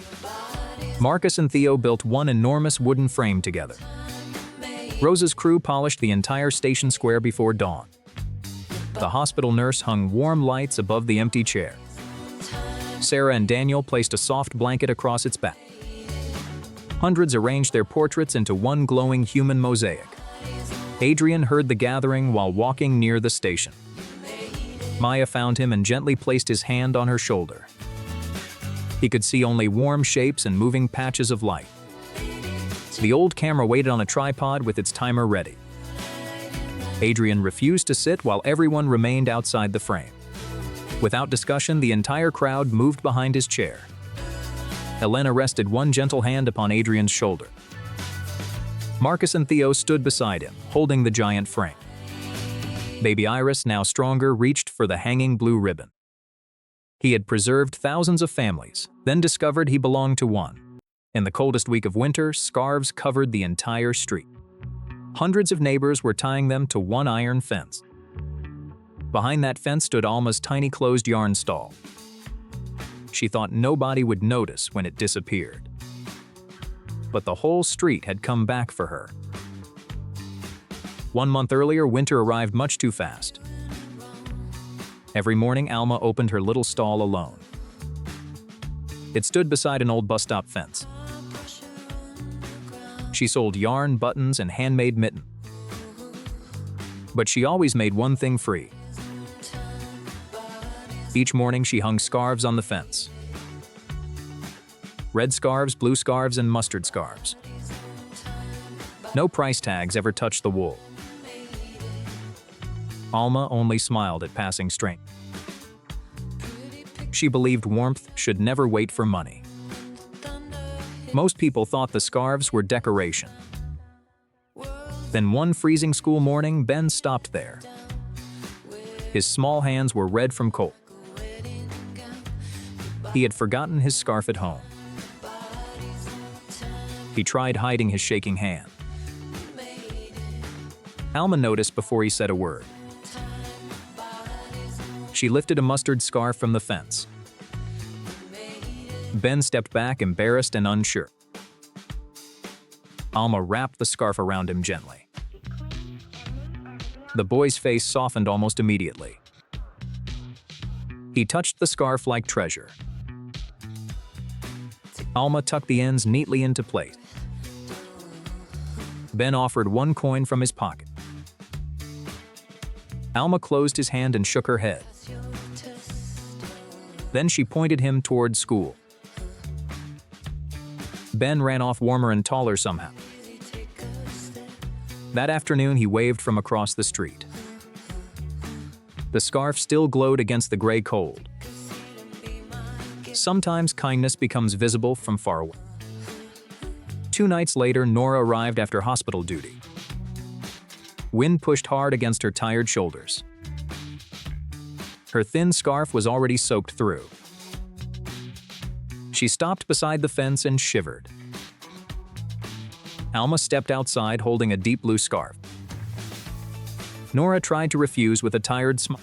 Marcus and Theo built one enormous wooden frame together. Rosa's crew polished the entire station square before dawn. The hospital nurse hung warm lights above the empty chair. Sarah and Daniel placed a soft blanket across its back. Hundreds arranged their portraits into one glowing human mosaic. Adrian heard the gathering while walking near the station. Maya found him and gently placed his hand on her shoulder. He could see only warm shapes and moving patches of light. The old camera waited on a tripod with its timer ready. Adrian refused to sit while everyone remained outside the frame. Without discussion, the entire crowd moved behind his chair. Elena rested one gentle hand upon Adrian's shoulder. Marcus and Theo stood beside him, holding the giant frame. Baby Iris, now stronger, reached for the hanging blue ribbon. He had preserved thousands of families, then discovered he belonged to one. In the coldest week of winter, scarves covered the entire street. Hundreds of neighbors were tying them to one iron fence. Behind that fence stood Alma's tiny closed yarn stall. She thought nobody would notice when it disappeared. But the whole street had come back for her. 1 month earlier, winter arrived much too fast. Every morning, Alma opened her little stall alone. It stood beside an old bus stop fence. She sold yarn, buttons, and handmade mittens. But she always made one thing free. Each morning, she hung scarves on the fence. Red scarves, blue scarves, and mustard scarves. No price tags ever touched the wool. Alma only smiled at passing strangers. She believed warmth should never wait for money. Most people thought the scarves were decoration. Then one freezing school morning, Ben stopped there. His small hands were red from cold. He had forgotten his scarf at home. He tried hiding his shaking hand. Alma noticed before he said a word. She lifted a mustard scarf from the fence. Ben stepped back, embarrassed and unsure. Alma wrapped the scarf around him gently. The boy's face softened almost immediately. He touched the scarf like treasure. Alma tucked the ends neatly into place. Ben offered 1 coin from his pocket. Alma closed his hand and shook her head. Then she pointed him toward school. Ben ran off warmer and taller somehow. That afternoon, he waved from across the street. The scarf still glowed against the gray cold. Sometimes kindness becomes visible from far away. 2 nights later, Nora arrived after hospital duty. Wind pushed hard against her tired shoulders. Her thin scarf was already soaked through. She stopped beside the fence and shivered. Alma stepped outside holding a deep blue scarf. Nora tried to refuse with a tired smile.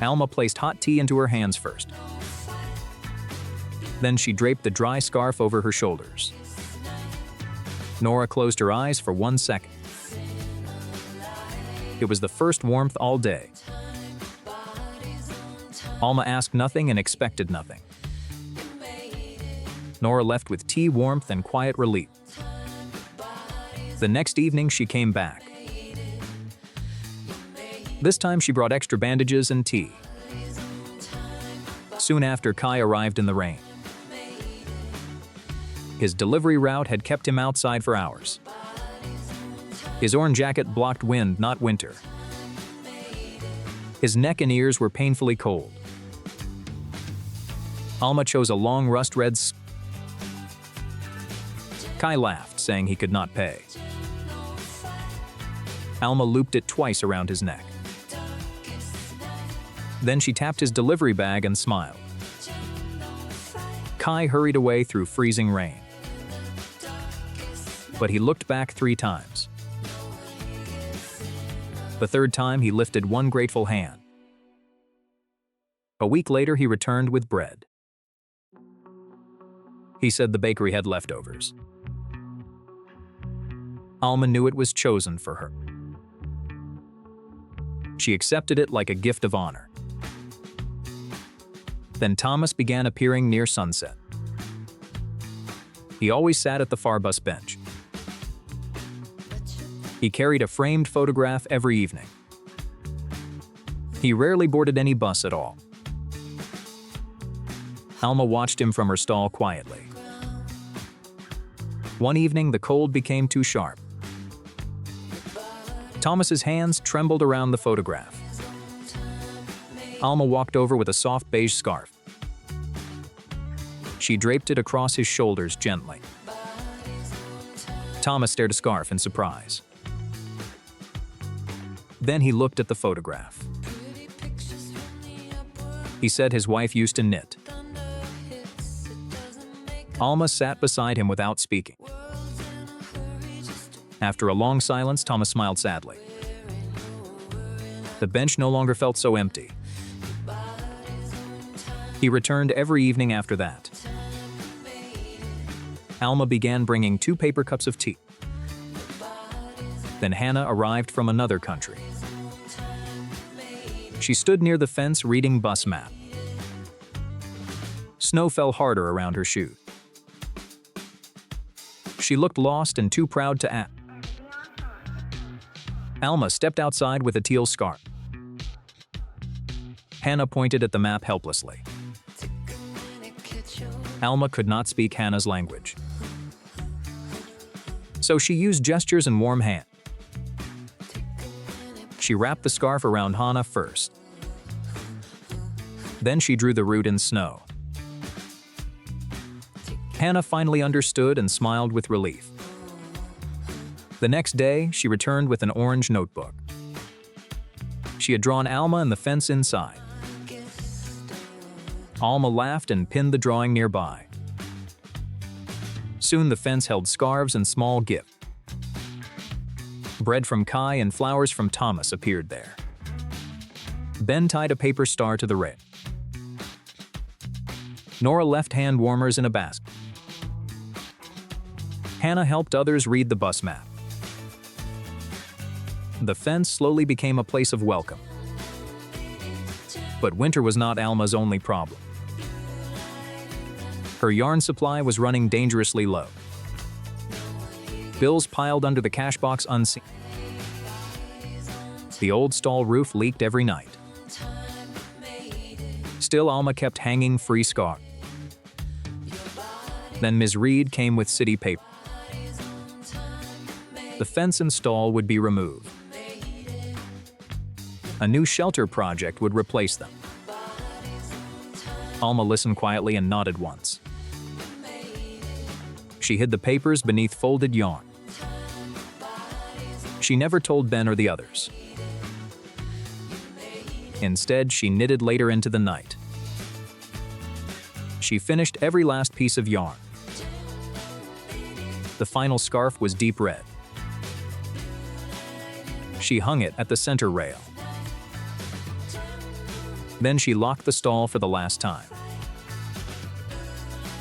Alma placed hot tea into her hands first. Then she draped the dry scarf over her shoulders. Nora closed her eyes for 1 second. It was the first warmth all day. Alma asked nothing and expected nothing. Nora left with tea, warmth, and quiet relief. The next evening, she came back. This time, she brought extra bandages and tea. Soon after, Kai arrived in the rain. His delivery route had kept him outside for hours. His orange jacket blocked wind, not winter. His neck and ears were painfully cold. Alma chose a long rust-red scarf. Kai laughed, saying he could not pay. Alma looped it twice around his neck. Then she tapped his delivery bag and smiled. Kai hurried away through freezing rain. But he looked back 3 times. The 3rd time, he lifted one grateful hand. A week later, he returned with bread. He said the bakery had leftovers. Alma knew it was chosen for her. She accepted it like a gift of honor. Then Thomas began appearing near sunset. He always sat at the far bus bench. He carried a framed photograph every evening. He rarely boarded any bus at all. Alma watched him from her stall quietly. One evening, the cold became too sharp. Thomas's hands trembled around the photograph. Alma walked over with a soft beige scarf. She draped it across his shoulders gently. Thomas stared at the scarf in surprise. Then he looked at the photograph. He said his wife used to knit. Alma sat beside him without speaking. After a long silence, Thomas smiled sadly. The bench no longer felt so empty. He returned every evening after that. Alma began bringing 2 paper cups of tea. Then Hannah arrived from another country. She stood near the fence reading bus map. Snow fell harder around her shoes. She looked lost and too proud to act. Alma stepped outside with a teal scarf. Hannah pointed at the map helplessly. Alma could not speak Hannah's language, so she used gestures and warm hands. She wrapped the scarf around Hannah first. Then she drew the route in snow. Hannah finally understood and smiled with relief. The next day, she returned with an orange notebook. She had drawn Alma and the fence inside. Alma laughed and pinned the drawing nearby. Soon the fence held scarves and small gifts. Bread from Kai and flowers from Thomas appeared there. Ben tied a paper star to the rail. Nora left hand warmers in a basket. Hannah helped others read the bus map. The fence slowly became a place of welcome. But winter was not Alma's only problem. Her yarn supply was running dangerously low. Bills piled under the cash box unseen. The old stall roof leaked every night. Still, Alma kept hanging free scarves. Then Ms. Reed came with city paper. The fence and stall would be removed. A new shelter project would replace them. Alma listened quietly and nodded once. She hid the papers beneath folded yarn. She never told Ben or the others. Instead, she knitted later into the night. She finished every last piece of yarn. The final scarf was deep red. She hung it at the center rail. Then she locked the stall for the last time.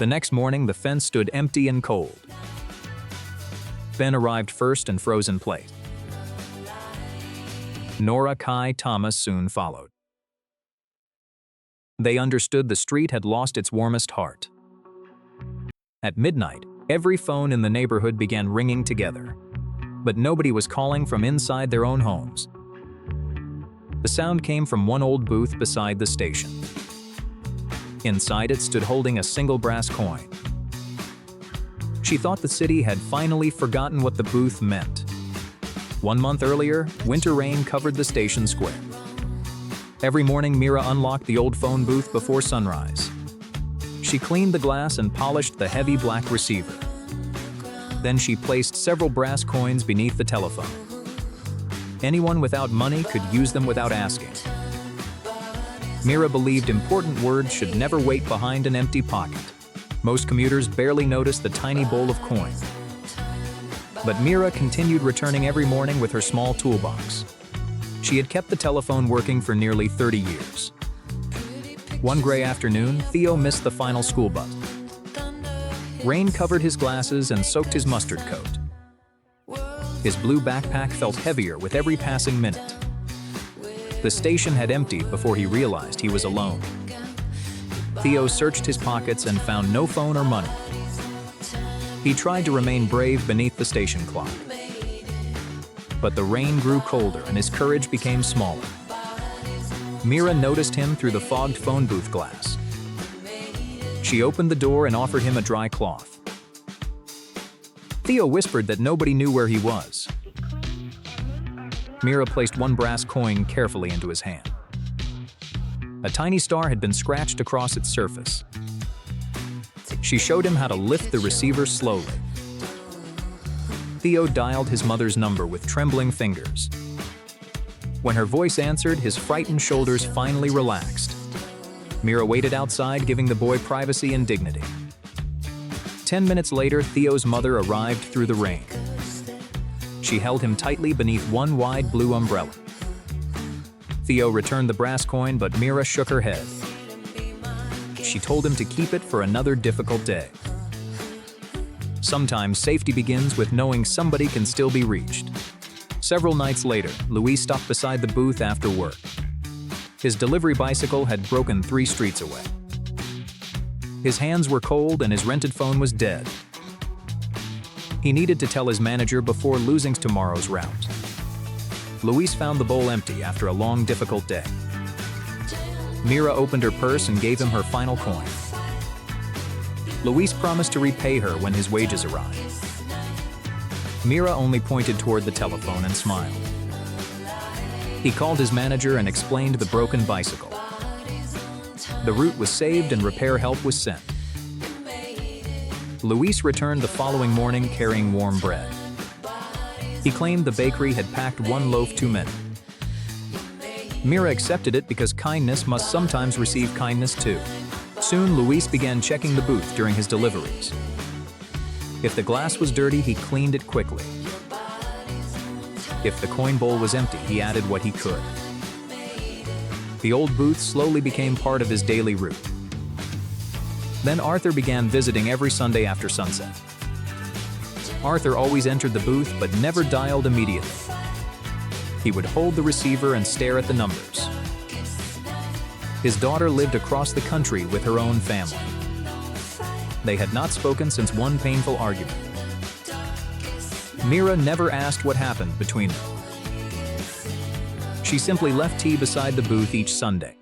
The next morning, the fence stood empty and cold. Ben arrived first and froze in place. Nora, Kai, Thomas soon followed. They understood the street had lost its warmest heart. At midnight, every phone in the neighborhood began ringing together, but nobody was calling from inside their own homes. The sound came from one old booth beside the station. Inside it stood holding a single brass coin. She thought the city had finally forgotten what the booth meant. 1 month earlier, winter rain covered the station square. Every morning, Mira unlocked the old phone booth before sunrise. She cleaned the glass and polished the heavy black receiver. Then she placed several brass coins beneath the telephone. Anyone without money could use them without asking. Mira believed important words should never wait behind an empty pocket. Most commuters barely noticed the tiny bowl of coin. But Mira continued returning every morning with her small toolbox. She had kept the telephone working for nearly 30 years. One gray afternoon, Theo missed the final school bus. Rain covered his glasses and soaked his mustard coat. His blue backpack felt heavier with every passing minute. The station had emptied before he realized he was alone. Theo searched his pockets and found no phone or money. He tried to remain brave beneath the station clock. But the rain grew colder and his courage became smaller. Mira noticed him through the fogged phone booth glass. She opened the door and offered him a dry cloth. Theo whispered that nobody knew where he was. Mira placed one brass coin carefully into his hand. A tiny star had been scratched across its surface. She showed him how to lift the receiver slowly. Theo dialed his mother's number with trembling fingers. When her voice answered, his frightened shoulders finally relaxed. Mira waited outside, giving the boy privacy and dignity. 10 minutes later, Theo's mother arrived through the rain. She held him tightly beneath one wide blue umbrella. Theo returned the brass coin, but Mira shook her head. She told him to keep it for another difficult day. Sometimes safety begins with knowing somebody can still be reached. Several nights later, Luis stopped beside the booth after work. His delivery bicycle had broken 3 streets away. His hands were cold and his rented phone was dead. He needed to tell his manager before losing tomorrow's route. Luis found the bowl empty after a long, difficult day. Mira opened her purse and gave him her final coin. Luis promised to repay her when his wages arrived. Mira only pointed toward the telephone and smiled. He called his manager and explained the broken bicycle. The route was saved and repair help was sent. Luis returned the following morning carrying warm bread. He claimed the bakery had packed 1 loaf too many. Mira accepted it because kindness must sometimes receive kindness too. Soon, Luis began checking the booth during his deliveries. If the glass was dirty, he cleaned it quickly. If the coin bowl was empty, he added what he could. The old booth slowly became part of his daily route. Then Arthur began visiting every Sunday after sunset. Arthur always entered the booth but never dialed immediately. He would hold the receiver and stare at the numbers. His daughter lived across the country with her own family. They had not spoken since one painful argument. Mira never asked what happened between them. She simply left tea beside the booth each Sunday.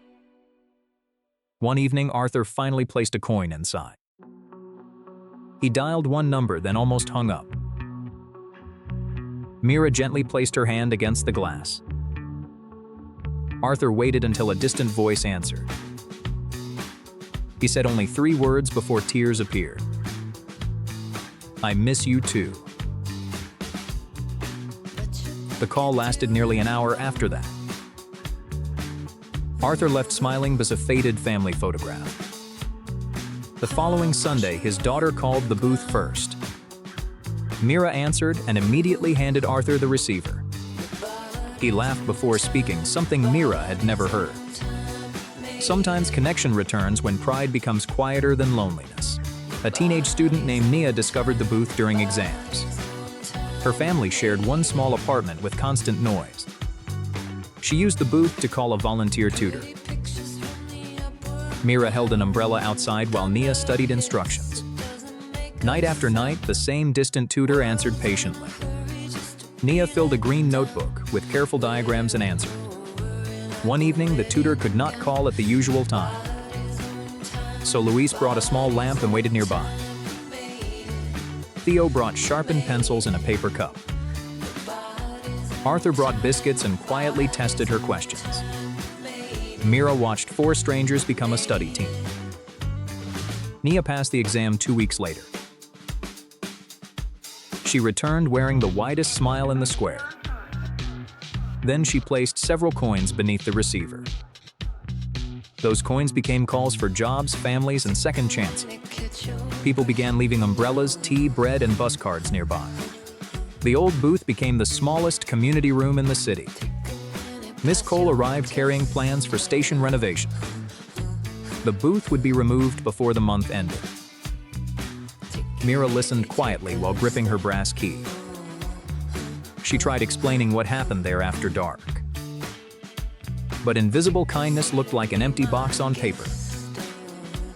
One evening, Arthur finally placed a coin inside. He dialed one number, then almost hung up. Mira gently placed her hand against the glass. Arthur waited until a distant voice answered. He said only 3 words before tears appeared. "I miss you too." The call lasted nearly an hour after that. Arthur left smiling as a faded family photograph. The following Sunday, his daughter called the booth first. Mira answered and immediately handed Arthur the receiver. He laughed before speaking, something Mira had never heard. Sometimes connection returns when pride becomes quieter than loneliness. A teenage student named Nia discovered the booth during exams. Her family shared one small apartment with constant noise. She used the booth to call a volunteer tutor. Mira held an umbrella outside while Nia studied instructions. Night after night, the same distant tutor answered patiently. Nia filled a green notebook with careful diagrams and answered. One evening, the tutor could not call at the usual time. So Luis brought a small lamp and waited nearby. Theo brought sharpened pencils and a paper cup. Arthur brought biscuits and quietly tested her questions. Mira watched 4 strangers become a study team. Nia passed the exam 2 weeks later. She returned wearing the widest smile in the square. Then she placed several coins beneath the receiver. Those coins became calls for jobs, families, and second chances. People began leaving umbrellas, tea, bread, and bus cards nearby. The old booth became the smallest community room in the city. Miss Cole arrived carrying plans for station renovation. The booth would be removed before the month ended. Mira listened quietly while gripping her brass key. She tried explaining what happened there after dark. But invisible kindness looked like an empty box on paper.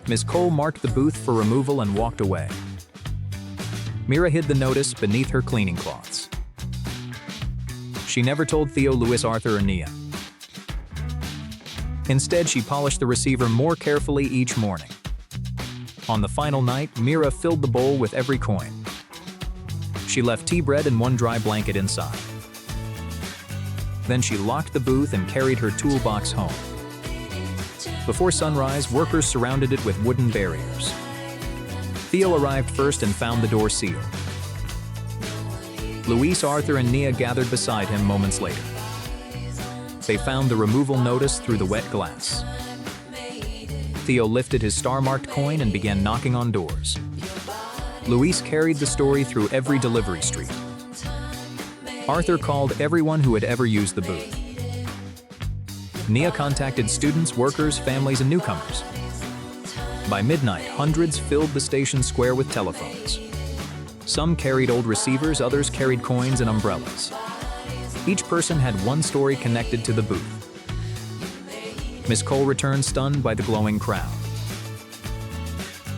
Miss Cole marked the booth for removal and walked away. Mira hid the notice beneath her cleaning cloths. She never told Theo, Luis, Arthur, or Nia. Instead, she polished the receiver more carefully each morning. On the final night, Mira filled the bowl with every coin. She left tea bread and one dry blanket inside. Then she locked the booth and carried her toolbox home. Before sunrise, workers surrounded it with wooden barriers. Theo arrived first and found the door sealed. Luis, Arthur, and Nia gathered beside him moments later. They found the removal notice through the wet glass. Theo lifted his star-marked coin and began knocking on doors. Luis carried the story through every delivery street. Arthur called everyone who had ever used the booth. Nia contacted students, workers, families, and newcomers. By midnight, hundreds filled the station square with telephones. Some carried old receivers, others carried coins and umbrellas. Each person had one story connected to the booth. Miss Cole returned stunned by the glowing crowd.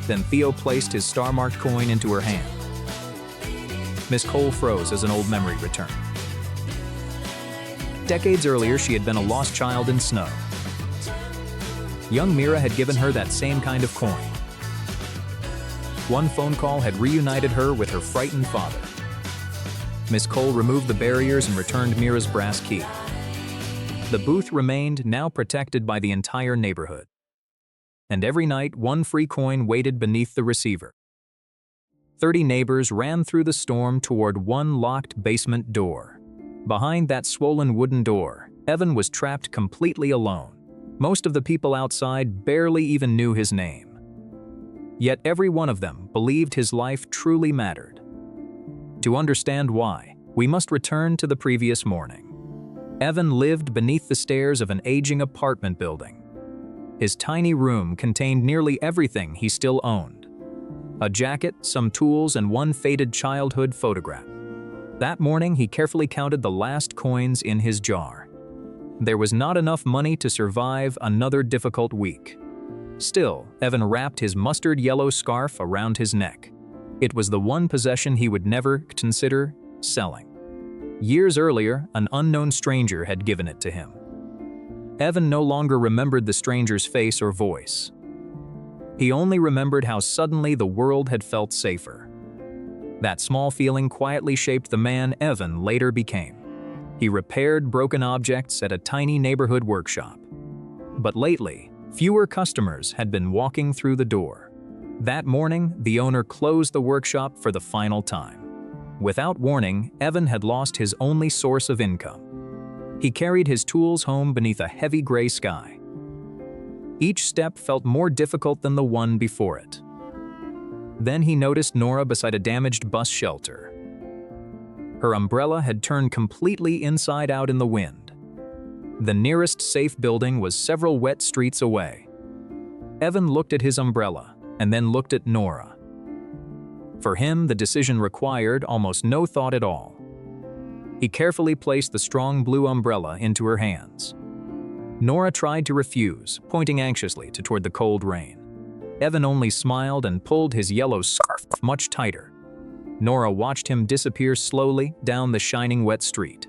Then Theo placed his star-marked coin into her hand. Miss Cole froze as an old memory returned. Decades earlier, she had been a lost child in snow. Young Mira had given her that same kind of coin. One phone call had reunited her with her frightened father. Miss Cole removed the barriers and returned Mira's brass key. The booth remained, now protected by the entire neighborhood. And every night, one free coin waited beneath the receiver. 30 neighbors ran through the storm toward one locked basement door. Behind that swollen wooden door, Evan was trapped completely alone. Most of the people outside barely even knew his name. Yet every one of them believed his life truly mattered. To understand why, we must return to the previous morning. Evan lived beneath the stairs of an aging apartment building. His tiny room contained nearly everything he still owned: a jacket, some tools, and one faded childhood photograph. That morning, he carefully counted the last coins in his jar. There was not enough money to survive another difficult week. Still, Evan wrapped his mustard yellow scarf around his neck. It was the one possession he would never consider selling. Years earlier, an unknown stranger had given it to him. Evan no longer remembered the stranger's face or voice. He only remembered how suddenly the world had felt safer. That small feeling quietly shaped the man Evan later became. He repaired broken objects at a tiny neighborhood workshop. But lately, fewer customers had been walking through the door. That morning, the owner closed the workshop for the final time. Without warning, Evan had lost his only source of income. He carried his tools home beneath a heavy gray sky. Each step felt more difficult than the one before it. Then he noticed Nora beside a damaged bus shelter. Her umbrella had turned completely inside out in the wind. The nearest safe building was several wet streets away. Evan looked at his umbrella and then looked at Nora. For him, the decision required almost no thought at all. He carefully placed the strong blue umbrella into her hands. Nora tried to refuse, pointing anxiously toward the cold rain. Evan only smiled and pulled his yellow scarf much tighter. Nora watched him disappear slowly down the shining wet street.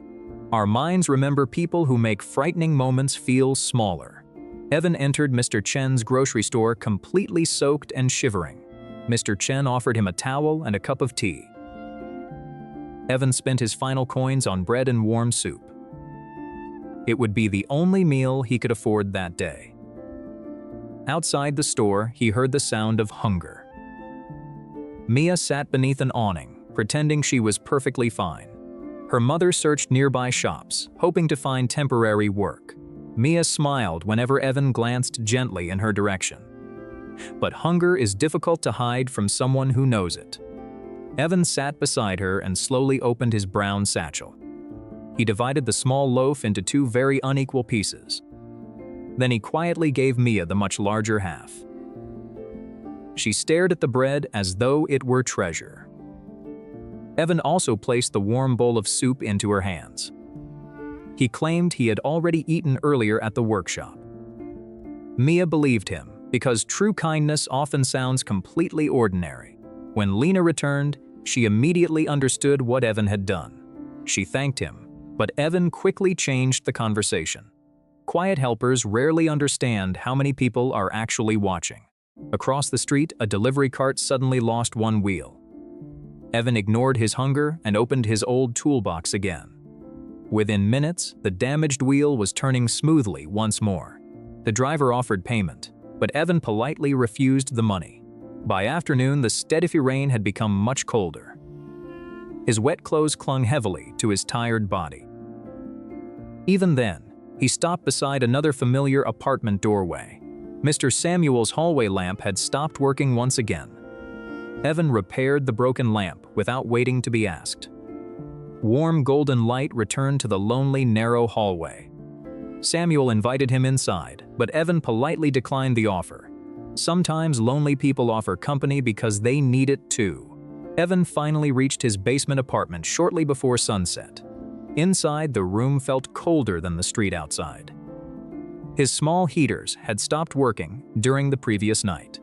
Our minds remember people who make frightening moments feel smaller. Evan entered Mr. Chen's grocery store completely soaked and shivering. Mr. Chen offered him a towel and a cup of tea. Evan spent his final coins on bread and warm soup. It would be the only meal he could afford that day. Outside the store, he heard the sound of hunger. Mia sat beneath an awning, pretending she was perfectly fine. Her mother searched nearby shops, hoping to find temporary work. Mia smiled whenever Evan glanced gently in her direction. But hunger is difficult to hide from someone who knows it. Evan sat beside her and slowly opened his brown satchel. He divided the small loaf into two very unequal pieces. Then he quietly gave Mia the much larger half. She stared at the bread as though it were treasure. Evan also placed the warm bowl of soup into her hands. He claimed he had already eaten earlier at the workshop. Mia believed him, because true kindness often sounds completely ordinary. When Lena returned, she immediately understood what Evan had done. She thanked him, but Evan quickly changed the conversation. Quiet helpers rarely understand how many people are actually watching. Across the street, a delivery cart suddenly lost one wheel. Evan ignored his hunger and opened his old toolbox again. Within minutes, the damaged wheel was turning smoothly once more. The driver offered payment, but Evan politely refused the money. By afternoon, the steady rain had become much colder. His wet clothes clung heavily to his tired body. Even then, he stopped beside another familiar apartment doorway. Mr. Samuel's hallway lamp had stopped working once again. Evan repaired the broken lamp without waiting to be asked. Warm golden light returned to the lonely, narrow hallway. Samuel invited him inside, but Evan politely declined the offer. Sometimes lonely people offer company because they need it too. Evan finally reached his basement apartment shortly before sunset. Inside, the room felt colder than the street outside. His small heaters had stopped working during the previous night.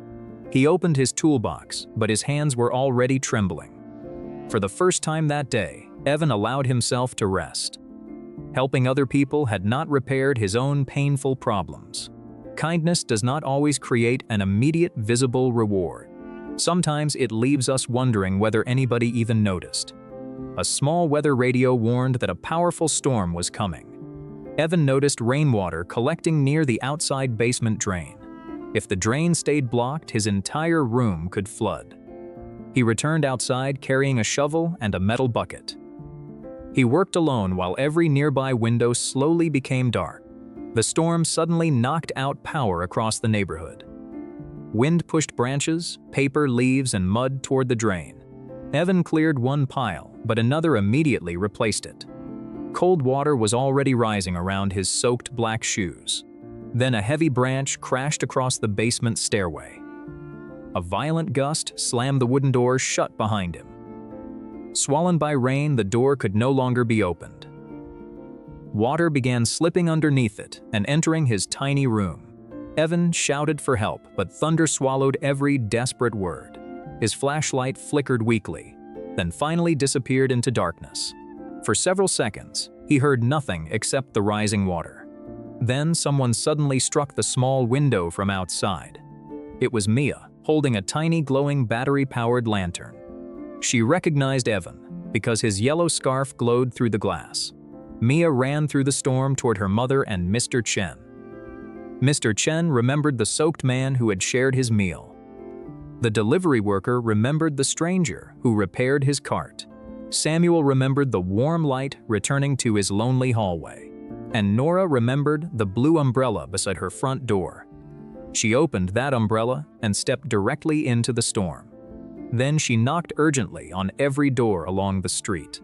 He opened his toolbox, but his hands were already trembling. For the first time that day, Evan allowed himself to rest. Helping other people had not repaired his own painful problems. Kindness does not always create an immediate visible reward. Sometimes it leaves us wondering whether anybody even noticed. A small weather radio warned that a powerful storm was coming. Evan noticed rainwater collecting near the outside basement drain. If the drain stayed blocked, his entire room could flood. He returned outside carrying a shovel and a metal bucket. He worked alone while every nearby window slowly became dark. The storm suddenly knocked out power across the neighborhood. Wind pushed branches, paper, leaves, and mud toward the drain. Evan cleared one pile, but another immediately replaced it. Cold water was already rising around his soaked black shoes. Then a heavy branch crashed across the basement stairway. A violent gust slammed the wooden doors shut behind him. Swollen by rain, the door could no longer be opened. Water began slipping underneath it and entering his tiny room. Evan shouted for help, but thunder swallowed every desperate word. His flashlight flickered weakly, then finally disappeared into darkness. For several seconds, he heard nothing except the rising water. Then someone suddenly struck the small window from outside. It was Mia, holding a tiny glowing battery-powered lantern. She recognized Evan because his yellow scarf glowed through the glass. Mia ran through the storm toward her mother and Mr. Chen. Mr. Chen remembered the soaked man who had shared his meal. The delivery worker remembered the stranger who repaired his cart. Samuel remembered the warm light returning to his lonely hallway. And Nora remembered the blue umbrella beside her front door. She opened that umbrella and stepped directly into the storm. Then she knocked urgently on every door along the street.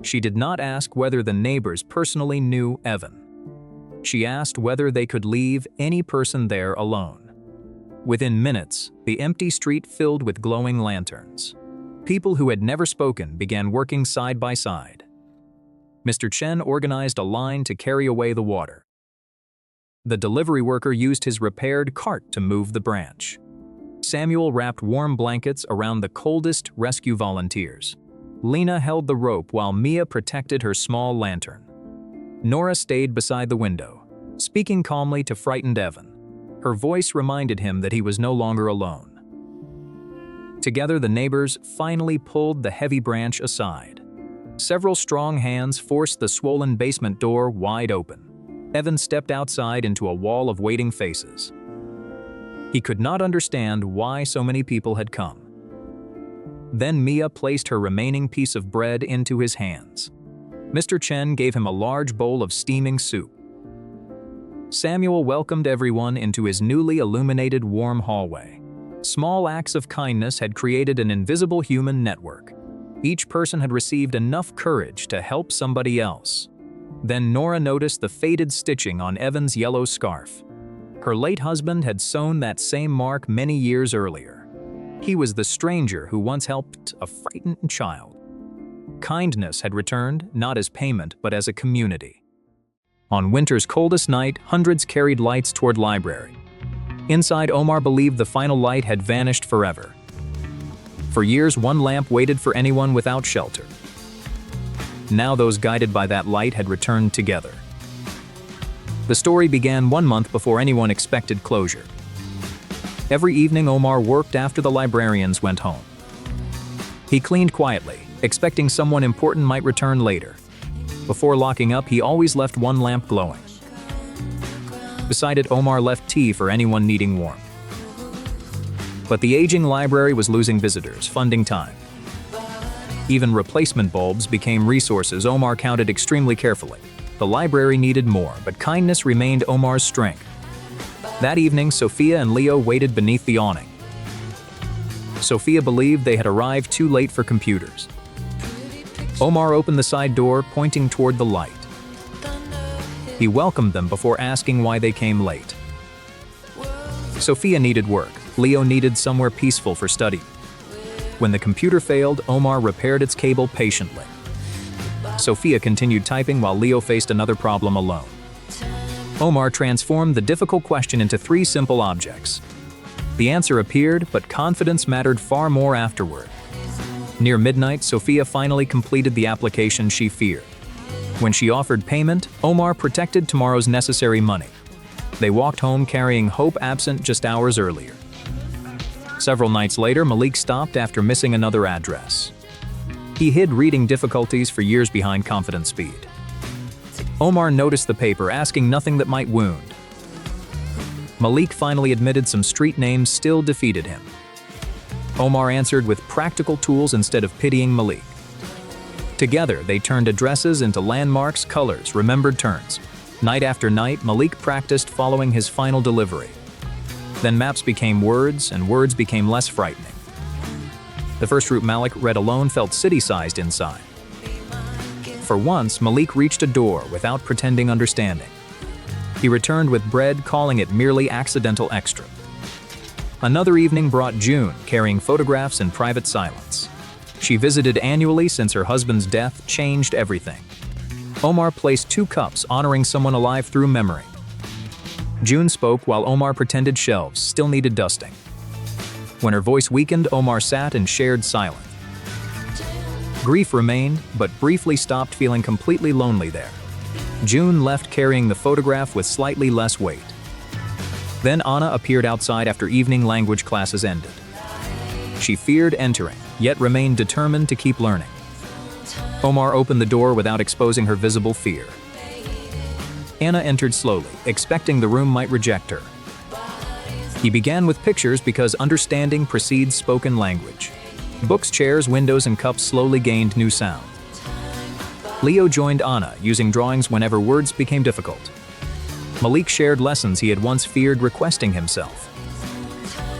She did not ask whether the neighbors personally knew Evan. She asked whether they could leave any person there alone. Within minutes, the empty street filled with glowing lanterns. People who had never spoken began working side by side. Mr. Chen organized a line to carry away the water. The delivery worker used his repaired cart to move the branch. Samuel wrapped warm blankets around the coldest rescue volunteers. Lena held the rope while Mia protected her small lantern. Nora stayed beside the window, speaking calmly to frightened Evan. Her voice reminded him that he was no longer alone. Together, the neighbors finally pulled the heavy branch aside. Several strong hands forced the swollen basement door wide open. Evan stepped outside into a wall of waiting faces. He could not understand why so many people had come. Then Mia placed her remaining piece of bread into his hands. Mr. Chen gave him a large bowl of steaming soup. Samuel welcomed everyone into his newly illuminated warm hallway. Small acts of kindness had created an invisible human network. Each person had received enough courage to help somebody else. Then Nora noticed the faded stitching on Evan's yellow scarf. Her late husband had sewn that same mark many years earlier. He was the stranger who once helped a frightened child. Kindness had returned, not as payment, but as a community. On winter's coldest night, hundreds carried lights toward library. Inside, Omar believed the final light had vanished forever. For years, one lamp waited for anyone without shelter. Now those guided by that light had returned together. The story began 1 month before anyone expected closure. Every evening, Omar worked after the librarians went home. He cleaned quietly, expecting someone important might return later. Before locking up, he always left one lamp glowing. Beside it, Omar left tea for anyone needing warmth. But the aging library was losing visitors, funding time. Even replacement bulbs became resources Omar counted extremely carefully. The library needed more, but kindness remained Omar's strength. That evening, Sophia and Leo waited beneath the awning. Sophia believed they had arrived too late for computers. Omar opened the side door, pointing toward the light. He welcomed them before asking why they came late. Sophia needed work. Leo needed somewhere peaceful for study. When the computer failed, Omar repaired its cable patiently. Sophia continued typing while Leo faced another problem alone. Omar transformed the difficult question into 3 simple objects. The answer appeared, but confidence mattered far more afterward. Near midnight, Sophia finally completed the application she feared. When she offered payment, Omar protected tomorrow's necessary money. They walked home carrying hope absent just hours earlier. Several nights later, Malik stopped after missing another address. He hid reading difficulties for years behind confidence speed. Omar noticed the paper, asking nothing that might wound. Malik finally admitted some street names still defeated him. Omar answered with practical tools instead of pitying Malik. Together, they turned addresses into landmarks, colors, remembered turns. Night after night, Malik practiced following his final delivery. Then maps became words, and words became less frightening. The first route Malik read alone felt city-sized inside. For once, Malik reached a door without pretending understanding. He returned with bread, calling it merely accidental extra. Another evening brought June, carrying photographs in private silence. She visited annually since her husband's death changed everything. Omar placed 2 cups honoring someone alive through memory. June spoke while Omar pretended shelves still needed dusting. When her voice weakened, Omar sat and shared silence. Grief remained, but briefly stopped feeling completely lonely there. June left carrying the photograph with slightly less weight. Then Anna appeared outside after evening language classes ended. She feared entering, yet remained determined to keep learning. Omar opened the door without exposing her visible fear. Anna entered slowly, expecting the room might reject her. He began with pictures because understanding precedes spoken language. Books, chairs, windows, and cups slowly gained new sound. Leo joined Anna, using drawings whenever words became difficult. Malik shared lessons he had once feared requesting himself.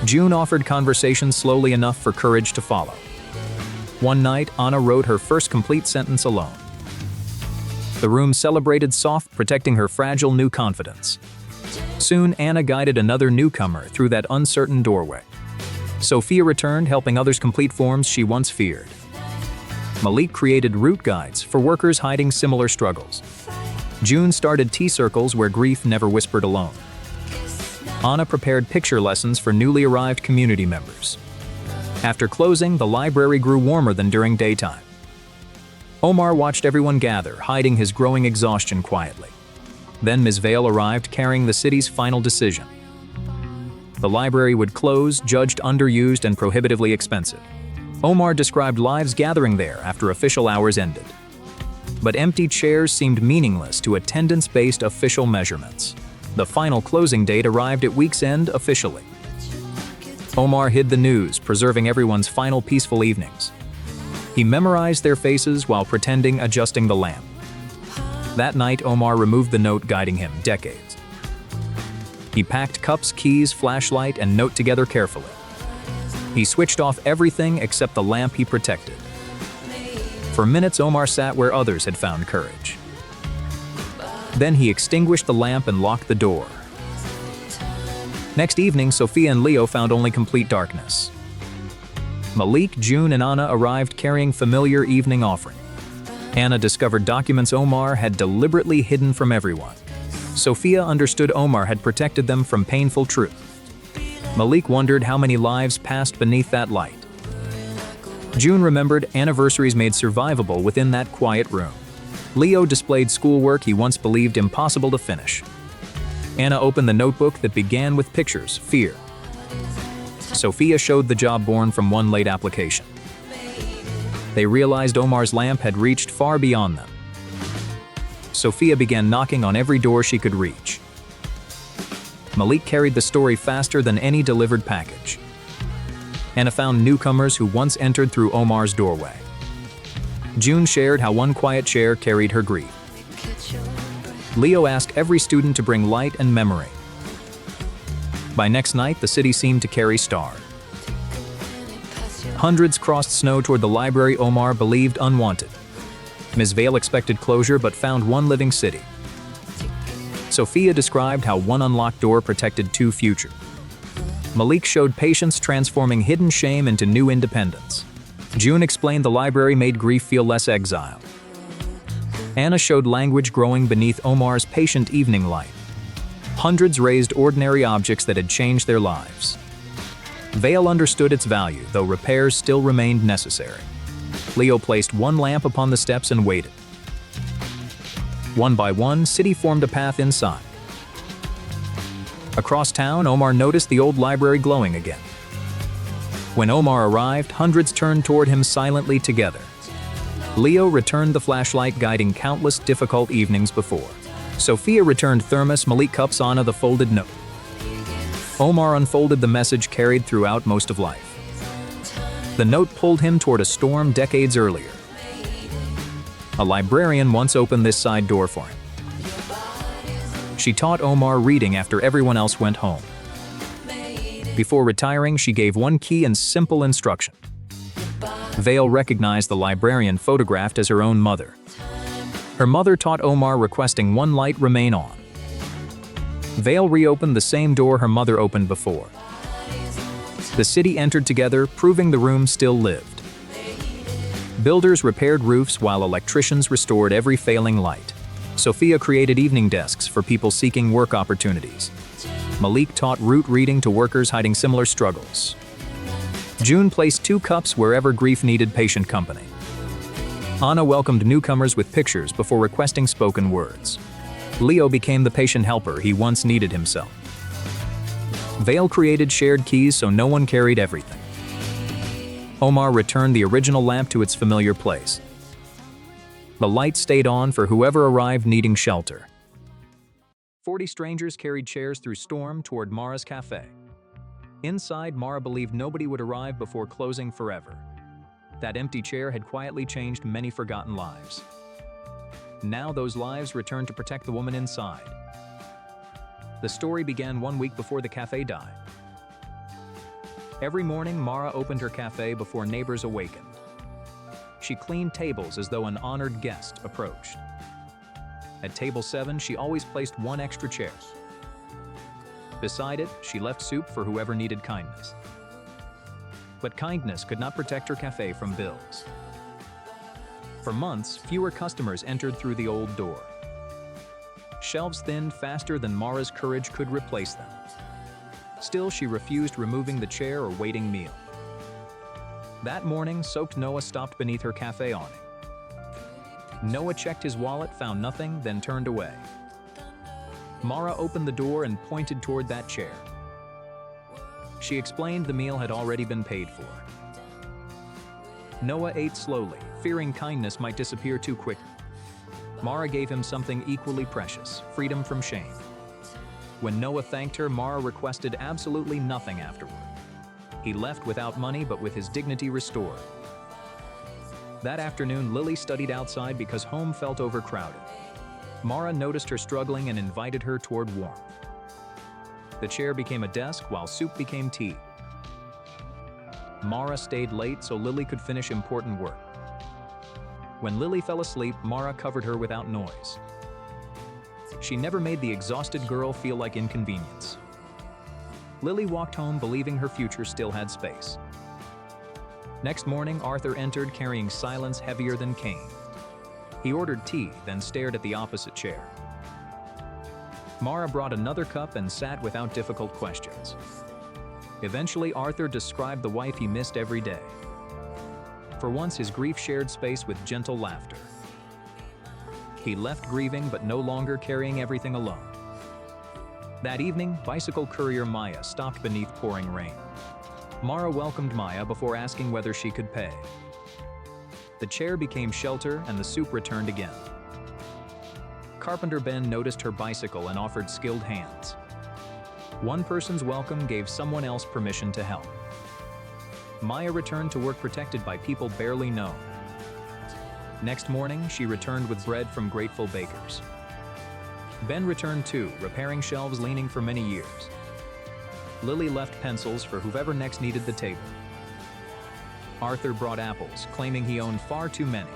June offered conversation slowly enough for courage to follow. One night, Anna wrote her first complete sentence alone. The room celebrated soft, protecting her fragile new confidence. Soon, Anna guided another newcomer through that uncertain doorway. Sophia returned, helping others complete forms she once feared. Malik created route guides for workers hiding similar struggles. June started tea circles where grief never whispered alone. Anna prepared picture lessons for newly arrived community members. After closing, the library grew warmer than during daytime. Omar watched everyone gather, hiding his growing exhaustion quietly. Then Ms. Vale arrived, carrying the city's final decision. The library would close, judged underused and prohibitively expensive. Omar described lives gathering there after official hours ended. But empty chairs seemed meaningless to attendance-based official measurements. The final closing date arrived at week's end officially. Omar hid the news, preserving everyone's final peaceful evenings. He memorized their faces while pretending adjusting the lamp. That night, Omar removed the note guiding him decades. He packed cups, keys, flashlight, and note together carefully. He switched off everything except the lamp he protected. For minutes, Omar sat where others had found courage. Then he extinguished the lamp and locked the door. Next evening, Sophia and Leo found only complete darkness. Malik, June, and Anna arrived carrying familiar evening offering. Anna discovered documents Omar had deliberately hidden from everyone. Sophia understood Omar had protected them from painful truth. Malik wondered how many lives passed beneath that light. June remembered anniversaries made survivable within that quiet room. Leo displayed schoolwork he once believed impossible to finish. Anna opened the notebook that began with pictures, fear. Sophia showed the job born from one late application. They realized Omar's lamp had reached far beyond them. Sophia began knocking on every door she could reach. Malik carried the story faster than any delivered package. Anna found newcomers who once entered through Omar's doorway. June shared how one quiet chair carried her grief. Leo asked every student to bring light and memory. By next night, the city seemed to carry Star. Hundreds crossed snow toward the library Omar believed unwanted. Ms. Vale expected closure but found one living city. Sophia described how one unlocked door protected two future. Malik showed patience transforming hidden shame into new independence. June explained the library made grief feel less exiled. Anna showed language growing beneath Omar's patient evening light. Hundreds raised ordinary objects that had changed their lives. Vale understood its value, though repairs still remained necessary. Leo placed one lamp upon the steps and waited. One by one, City formed a path inside. Across town, Omar noticed the old library glowing again. When Omar arrived, hundreds turned toward him silently together. Leo returned the flashlight, guiding countless difficult evenings before. Sophia returned thermos, Malik cups, Anna the folded note. Omar unfolded the message carried throughout most of life. The note pulled him toward a storm decades earlier. A librarian once opened this side door for him. She taught Omar reading after everyone else went home. Before retiring, she gave one key and simple instruction. Vale recognized the librarian photographed as her own mother. Her mother taught Omar, requesting one light remain on. Vale reopened the same door her mother opened before. The city entered together, proving the room still lived. Builders repaired roofs while electricians restored every failing light. Sophia created evening desks for people seeking work opportunities. Malik taught root reading to workers hiding similar struggles. June placed two cups wherever grief needed patient company. Anna welcomed newcomers with pictures before requesting spoken words. Leo became the patient helper he once needed himself. Vale created shared keys so no one carried everything. Omar returned the original lamp to its familiar place. The light stayed on for whoever arrived needing shelter. 40 strangers carried chairs through storm toward Mara's cafe. Inside, Mara believed nobody would arrive before closing forever. That empty chair had quietly changed many forgotten lives. Now those lives returned to protect the woman inside. The story began 1 week before the cafe died. Every morning, Mara opened her cafe before neighbors awakened. She cleaned tables as though an honored guest approached. At table 7, she always placed one extra chair. Beside it, she left soup for whoever needed kindness. But kindness could not protect her cafe from bills. For months, fewer customers entered through the old door. Shelves thinned faster than Mara's courage could replace them. Still, she refused removing the chair or waiting meal. That morning, soaked Noah stopped beneath her cafe awning. Noah checked his wallet, found nothing, then turned away. Mara opened the door and pointed toward that chair. She explained the meal had already been paid for. Noah ate slowly, fearing kindness might disappear too quickly. Mara gave him something equally precious, freedom from shame. When Noah thanked her, Mara requested absolutely nothing afterward. He left without money, but with his dignity restored. That afternoon, Lily studied outside because home felt overcrowded. Mara noticed her struggling and invited her toward warmth. The chair became a desk while soup became tea. Mara stayed late so Lily could finish important work. When Lily fell asleep, Mara covered her without noise. She never made the exhausted girl feel like inconvenience. Lily walked home believing her future still had space. Next morning, Arthur entered carrying silence heavier than Cain. He ordered tea, then stared at the opposite chair. Mara brought another cup and sat without difficult questions. Eventually, Arthur described the wife he missed every day. For once, his grief shared space with gentle laughter. He left grieving but no longer carrying everything alone. That evening, bicycle courier Maya stopped beneath pouring rain. Mara welcomed Maya before asking whether she could pay. The chair became shelter and the soup returned again. Carpenter Ben noticed her bicycle and offered skilled hands. One person's welcome gave someone else permission to help. Maya returned to work protected by people barely known. Next morning, she returned with bread from grateful bakers. Ben returned too, repairing shelves leaning for many years. Lily left pencils for whoever next needed the table. Arthur brought apples, claiming he owned far too many.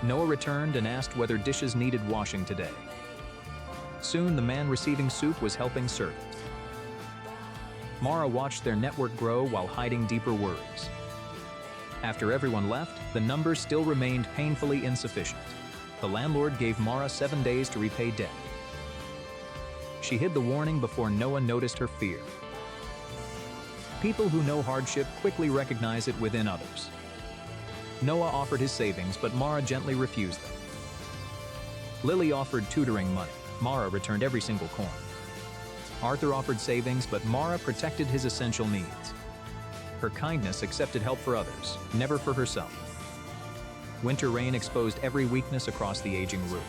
Noah returned and asked whether dishes needed washing today. Soon, the man receiving soup was helping serve it. Mara watched their network grow while hiding deeper worries. After everyone left, the numbers still remained painfully insufficient. The landlord gave Mara 7 days to repay debt. She hid the warning before Noah noticed her fear. People who know hardship quickly recognize it within others. Noah offered his savings, but Mara gently refused them. Lily offered tutoring money. Mara returned every single coin. Arthur offered savings, but Mara protected his essential needs. Her kindness accepted help for others, never for herself. Winter rain exposed every weakness across the aging roof.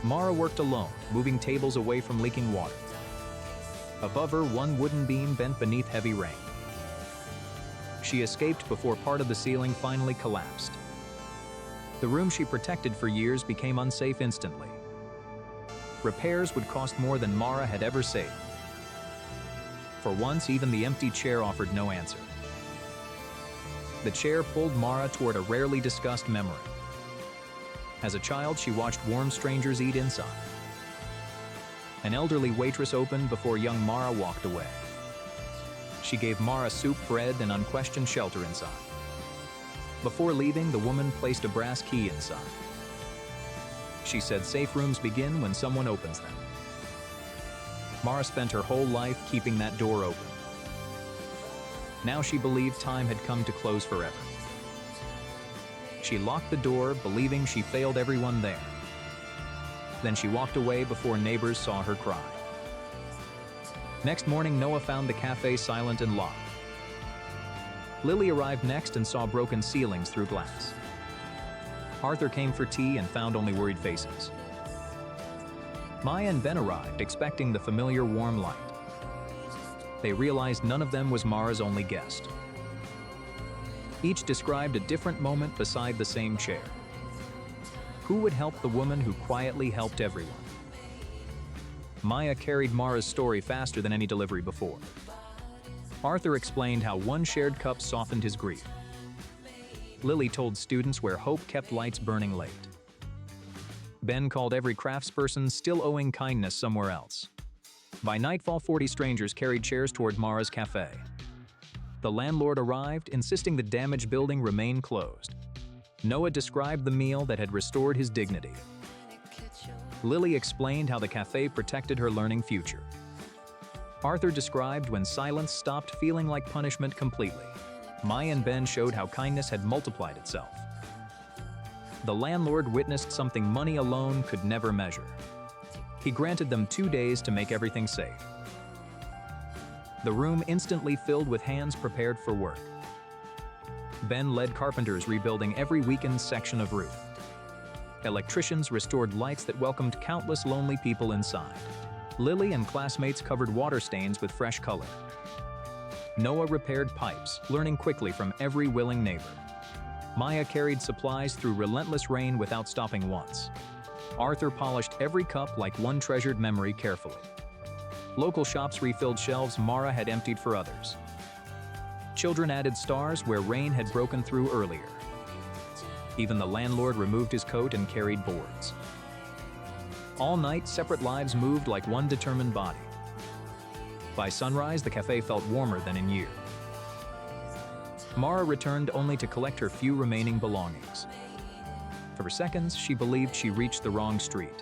Mara worked alone, moving tables away from leaking water. Above her, one wooden beam bent beneath heavy rain. She escaped before part of the ceiling finally collapsed. The room she protected for years became unsafe instantly. Repairs would cost more than Mara had ever saved. For once, even the empty chair offered no answer. The chair pulled Mara toward a rarely discussed memory. As a child, she watched warm strangers eat inside. An elderly waitress opened before young Mara walked away. She gave Mara soup, bread, and unquestioned shelter inside. Before leaving, the woman placed a brass key inside. She said safe rooms begin when someone opens them. Mara spent her whole life keeping that door open. Now she believed time had come to close forever. She locked the door, believing she failed everyone there. Then she walked away before neighbors saw her cry. Next morning, Noah found the cafe silent and locked. Lily arrived next and saw broken ceilings through glass. Arthur came for tea and found only worried faces. Maya and Ben arrived, expecting the familiar warm light. They realized none of them was Mara's only guest. Each described a different moment beside the same chair. Who would help the woman who quietly helped everyone? Maya carried Mara's story faster than any delivery before. Arthur explained how one shared cup softened his grief. Lily told students where hope kept lights burning late. Ben called every craftsperson still owing kindness somewhere else. By nightfall, 40 strangers carried chairs toward Mara's cafe. The landlord arrived, insisting the damaged building remain closed. Noah described the meal that had restored his dignity. Lily explained how the cafe protected her learning future. Arthur described when silence stopped feeling like punishment completely. Maya and Ben showed how kindness had multiplied itself. The landlord witnessed something money alone could never measure. He granted them 2 days to make everything safe. The room instantly filled with hands prepared for work. Ben led carpenters rebuilding every weakened section of roof. Electricians restored lights that welcomed countless lonely people inside. Lily and classmates covered water stains with fresh color. Noah repaired pipes, learning quickly from every willing neighbor. Maya carried supplies through relentless rain without stopping once. Arthur polished every cup like one treasured memory carefully. Local shops refilled shelves Mara had emptied for others. Children added stars where rain had broken through earlier. Even the landlord removed his coat and carried boards. All night, separate lives moved like one determined body. By sunrise, the cafe felt warmer than in years. Mara returned only to collect her few remaining belongings. For seconds, she believed she reached the wrong street.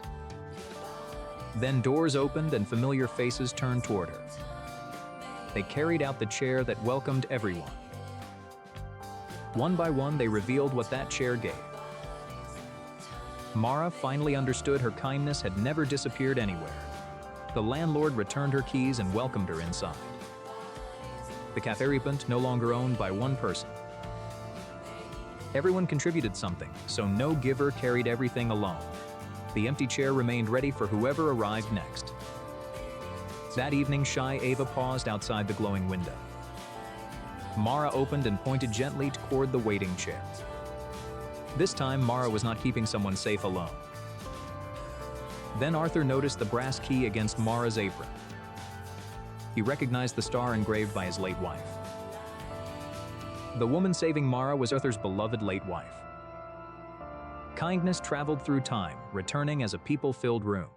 Then doors opened and familiar faces turned toward her. They carried out the chair that welcomed everyone. One by one, they revealed what that chair gave. Mara finally understood her kindness had never disappeared anywhere. The landlord returned her keys and welcomed her inside. The cafe opened, no longer owned by one person. Everyone contributed something, so no giver carried everything alone. The empty chair remained ready for whoever arrived next. That evening, shy Ava paused outside the glowing window. Mara opened and pointed gently toward the waiting chair. This time, Mara was not keeping someone safe alone. Then Arthur noticed the brass key against Mara's apron. He recognized the star engraved by his late wife. The woman saving Mara was Arthur's beloved late wife. Kindness traveled through time, returning as a people-filled room.